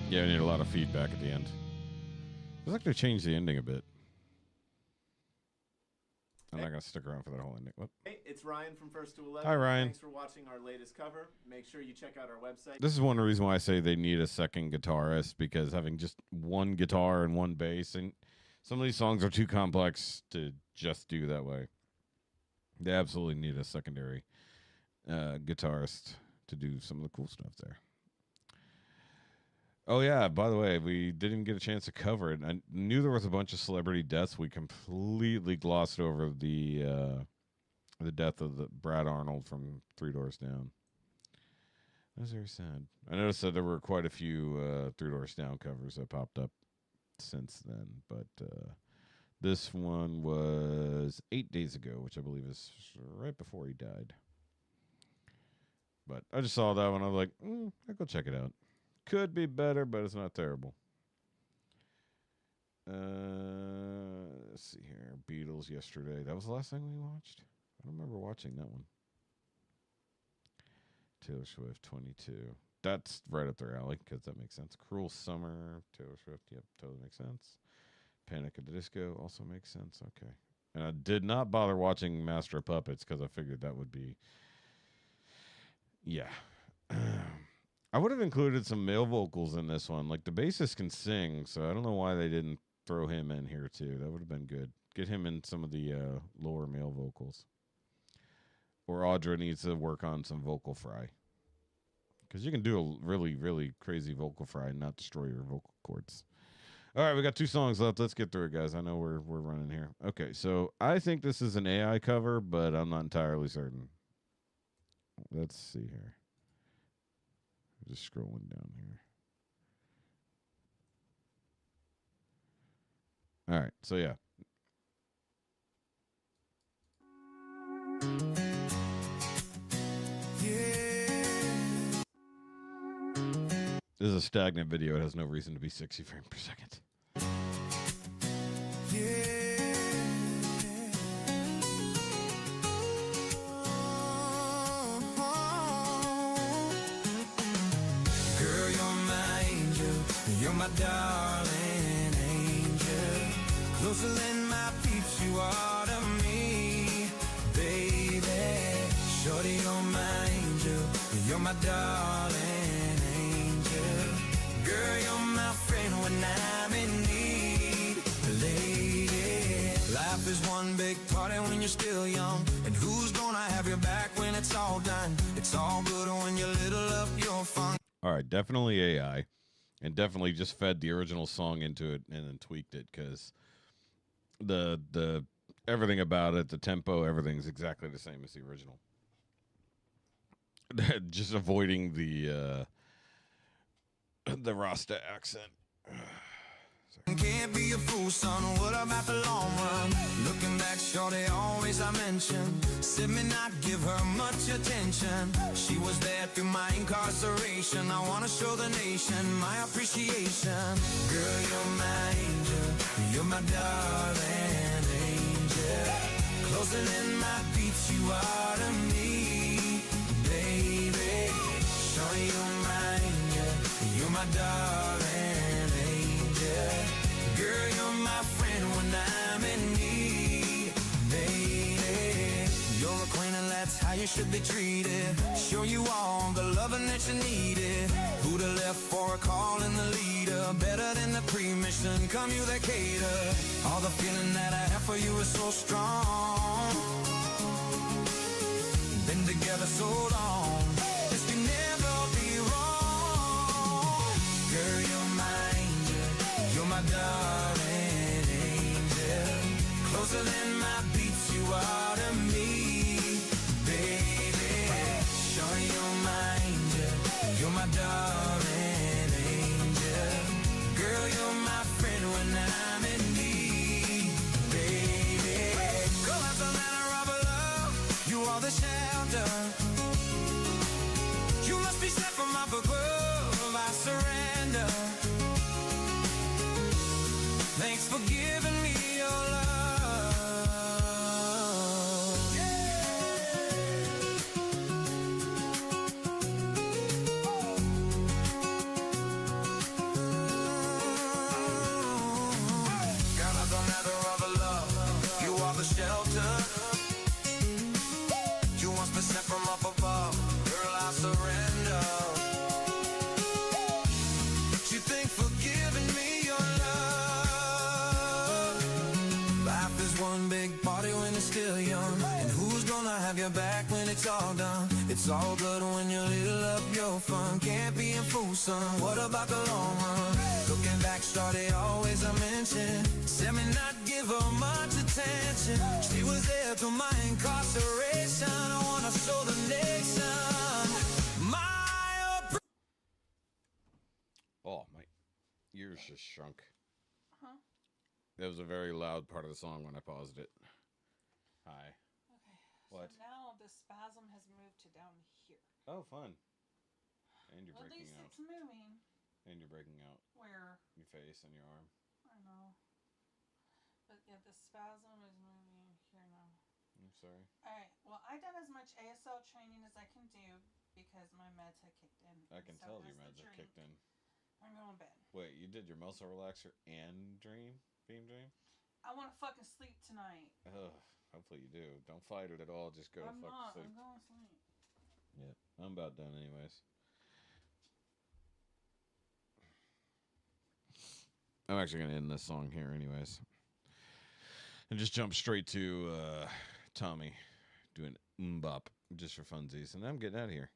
Yeah, I need a lot of feedback at the end. Looks like they changed the ending a bit. I'm not going to stick around for that whole ending. Whoop. Hey, it's Ryan from First to 11. Hi, Ryan. Thanks for watching our latest cover. Make sure you check out our website. This is one reason why I say they need a second guitarist, because having just one guitar and one bass, and some of these songs are too complex to just do that way. They absolutely need a secondary guitarist to do some of the cool stuff there. Oh, yeah, by the way, we didn't get a chance to cover it. I knew there was a bunch of celebrity deaths. We completely glossed over the death of the Brad Arnold from Three Doors Down. That was very sad. I noticed that there were quite a few Three Doors Down covers that popped up since then, but this one was 8 days ago, which I believe is right before he died. But I just saw that one. I was like, I'll go check it out. Could be better, but it's not terrible. Let's see here. Beatles yesterday. That was the last thing we watched? I don't remember watching that one. Taylor Swift 22. That's right up their alley, because that makes sense. Cruel Summer, Taylor Swift. Yep, totally makes sense. Panic at the Disco also makes sense. Okay. And I did not bother watching Master of Puppets because I figured that would be... Yeah. I would have included some male vocals in this one. Like, the bassist can sing, so I don't know why they didn't throw him in here, too. That would have been good. Get him in some of the lower male vocals. Or Audra needs to work on some vocal fry. Because you can do a really, really crazy vocal fry and not destroy your vocal cords. All right, we got 2 songs left. Let's get through it, guys. I know we're running here. Okay, so I think this is an AI cover, but I'm not entirely certain. Let's see here. Just scrolling down here. All right, so yeah. This is a stagnant video. It has no reason to be 60 frames per second. Girl, you're my angel. You're my darling angel. Closer than my peeps, you are to me, baby. Shorty, you're my angel. You're my darling angel. Girl, you're my friend when I'm in need, lady. Life is one big party when you're still young. And who's gonna have your back when it's all done? It's all good when you little up your fun. All right, definitely AI, and definitely just fed the original song into it and then tweaked it because the everything about it, the tempo, everything's exactly the same as the original. Just avoiding the Rasta accent. Can't be a fool, son. What about the long run? Looking back, shorty, always I mention. Said me not give her much attention. She was there through my incarceration. I wanna show the nation my appreciation. Girl, you're my angel. You're my darling angel. Closer than my beats, you are to me, baby. Shorty, you're my angel. You're my darling angel. Girl, you're my friend when I'm in need, baby. You're a queen and that's how you should be treated. Show you all the loving that you needed. Who'd have left for a call in the leader? Better than the pre-mission, come you that cater. All the feeling that I have for you is so strong. Been together so long, this can never be wrong. Girl, you're my angel. You're my darling angel. Closer than my beats, you are to me, baby. Sure, you're my angel. You're my darling angel. Girl, you're my friend when I'm in need, baby. Girl, I'm the ladder of love. You are the shelter. You must be sent from up above. I surrender. Thanks for giving me your love. God, I'm the ladder of love. You are the shelter. You must be sent from up above. Girl, I surrender. What you think for giving me your love? Life is one big party when it's still young. And who's gonna have your back when it's all done? It's all good when you little up your fun. Can't be a fool, son. What about the long run? Looking back, started always I mention. Said me not give her much attention. She was there through my incarceration. I wanna show the nation my Oh, my ears just shrunk. Huh? That was a very loud part of the song when I paused it. Hi. Okay. What? So now the spasm has moved to down here. Oh, fun. And you're Well, at breaking least out. it's moving. And you're breaking out. Where? Your face and your arm. I know. But yeah, the spasm is moving here now. I'm sorry. Alright, well, I done as much ASL training as I can do because my meds had kicked in. I can So tell has your the meds are drink. kicked in. I'm going to bed. Wait, you did your muscle relaxer and dream? Beam dream? I want to fucking sleep tonight. Ugh, hopefully you do. Don't fight it at all. Just go I'm to fucking not. sleep. I'm going to sleep. Yeah, I'm about done anyways. I'm actually going to end this song here anyways. And just jump straight to Tommy doing Mbop just for funsies. And I'm getting out of here.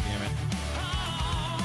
Damn it. Oh,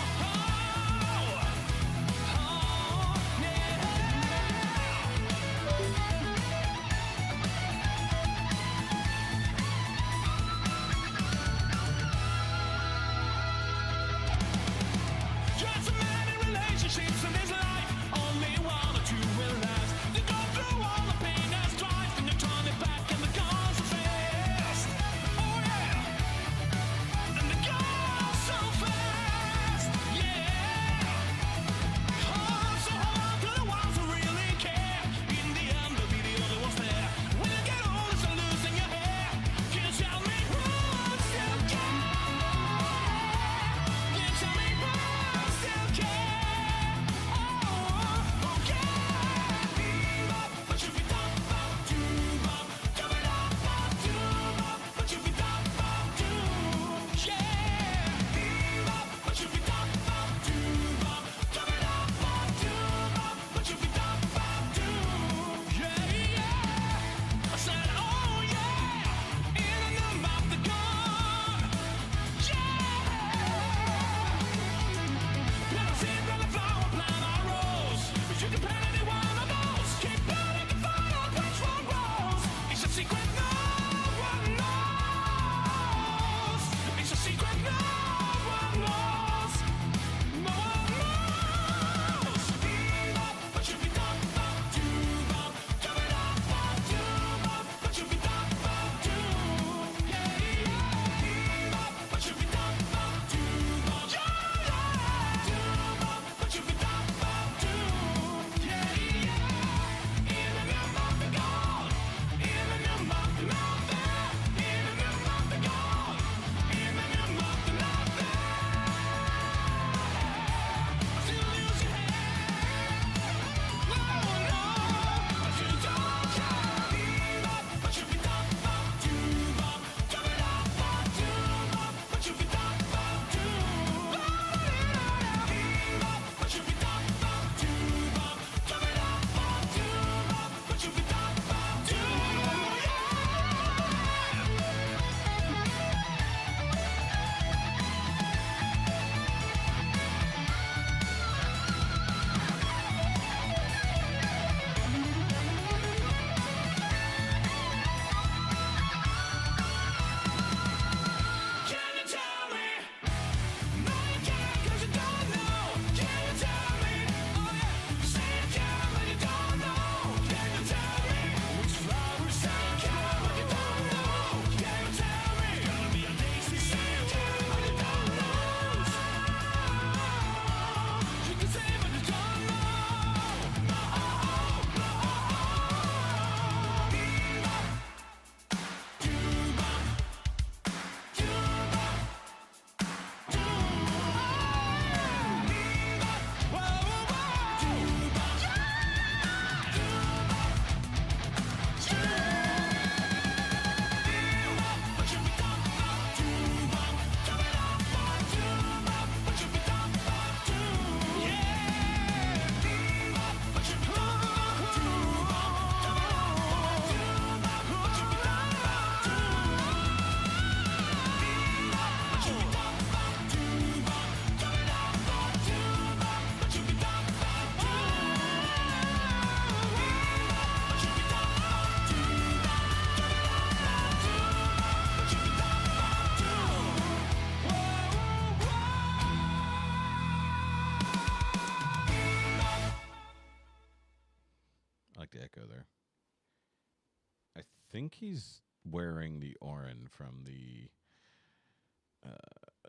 think he's wearing the Orin from the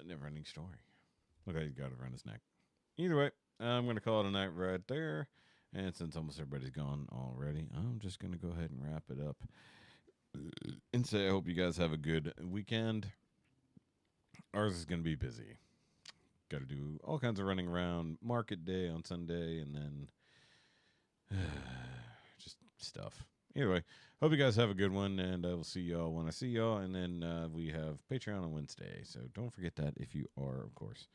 Neverending Story. Look how he's got it around his neck. Either way, I'm going to call it a night right there. And since almost everybody's gone already, I'm just going to go ahead and wrap it up and say I hope you guys have a good weekend. Ours is going to be busy. Got to do all kinds of running around market day on Sunday and then just stuff. Either way, hope you guys have a good one, and I will see y'all when I see y'all. And then we have Patreon on Wednesday, so don't forget that if you are, of course,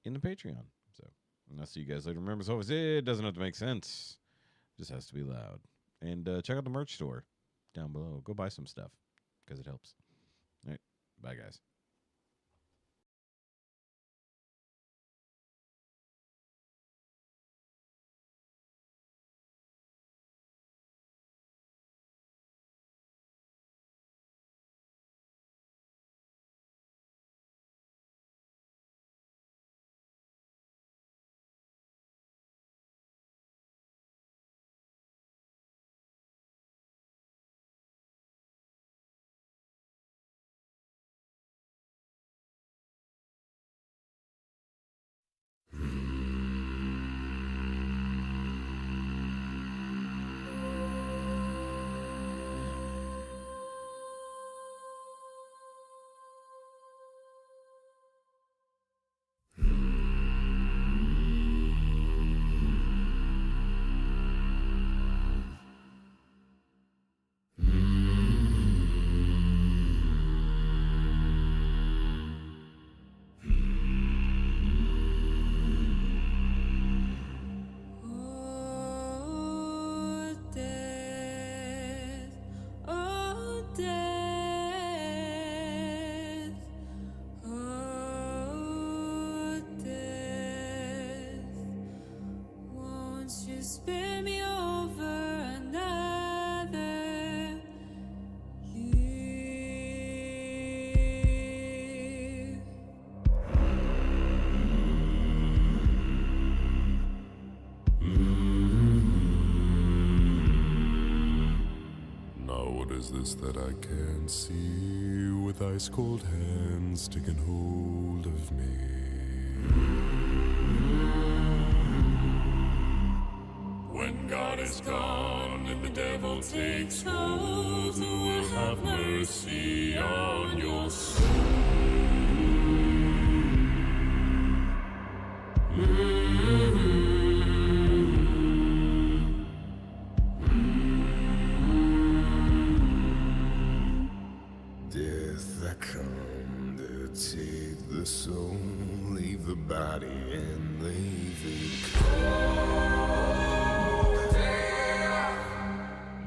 in the Patreon. So, and I'll see you guys later. Remember, as always, it doesn't have to make sense. It just has to be loud. And check out the merch store down below. Go buy some stuff because it helps. All right, bye, guys. Spin me over another year. Now what is this that I can see with ice cold hands taking hold of me? When God is gone and the devil takes hold, who will have mercy on your soul? Death, I come to take the soul, leave the body and leave it cold.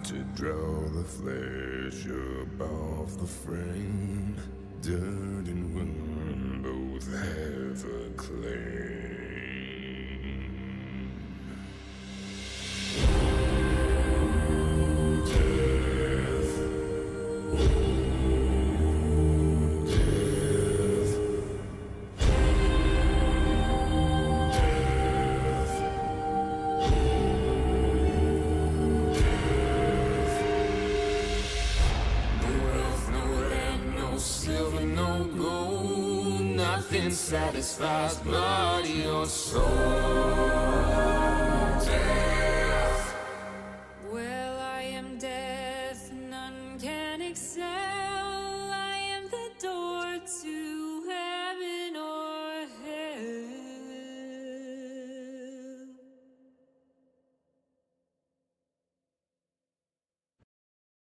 To draw the flesh up off the frame, dirt and wound both have a claim. Satisfies but your soul.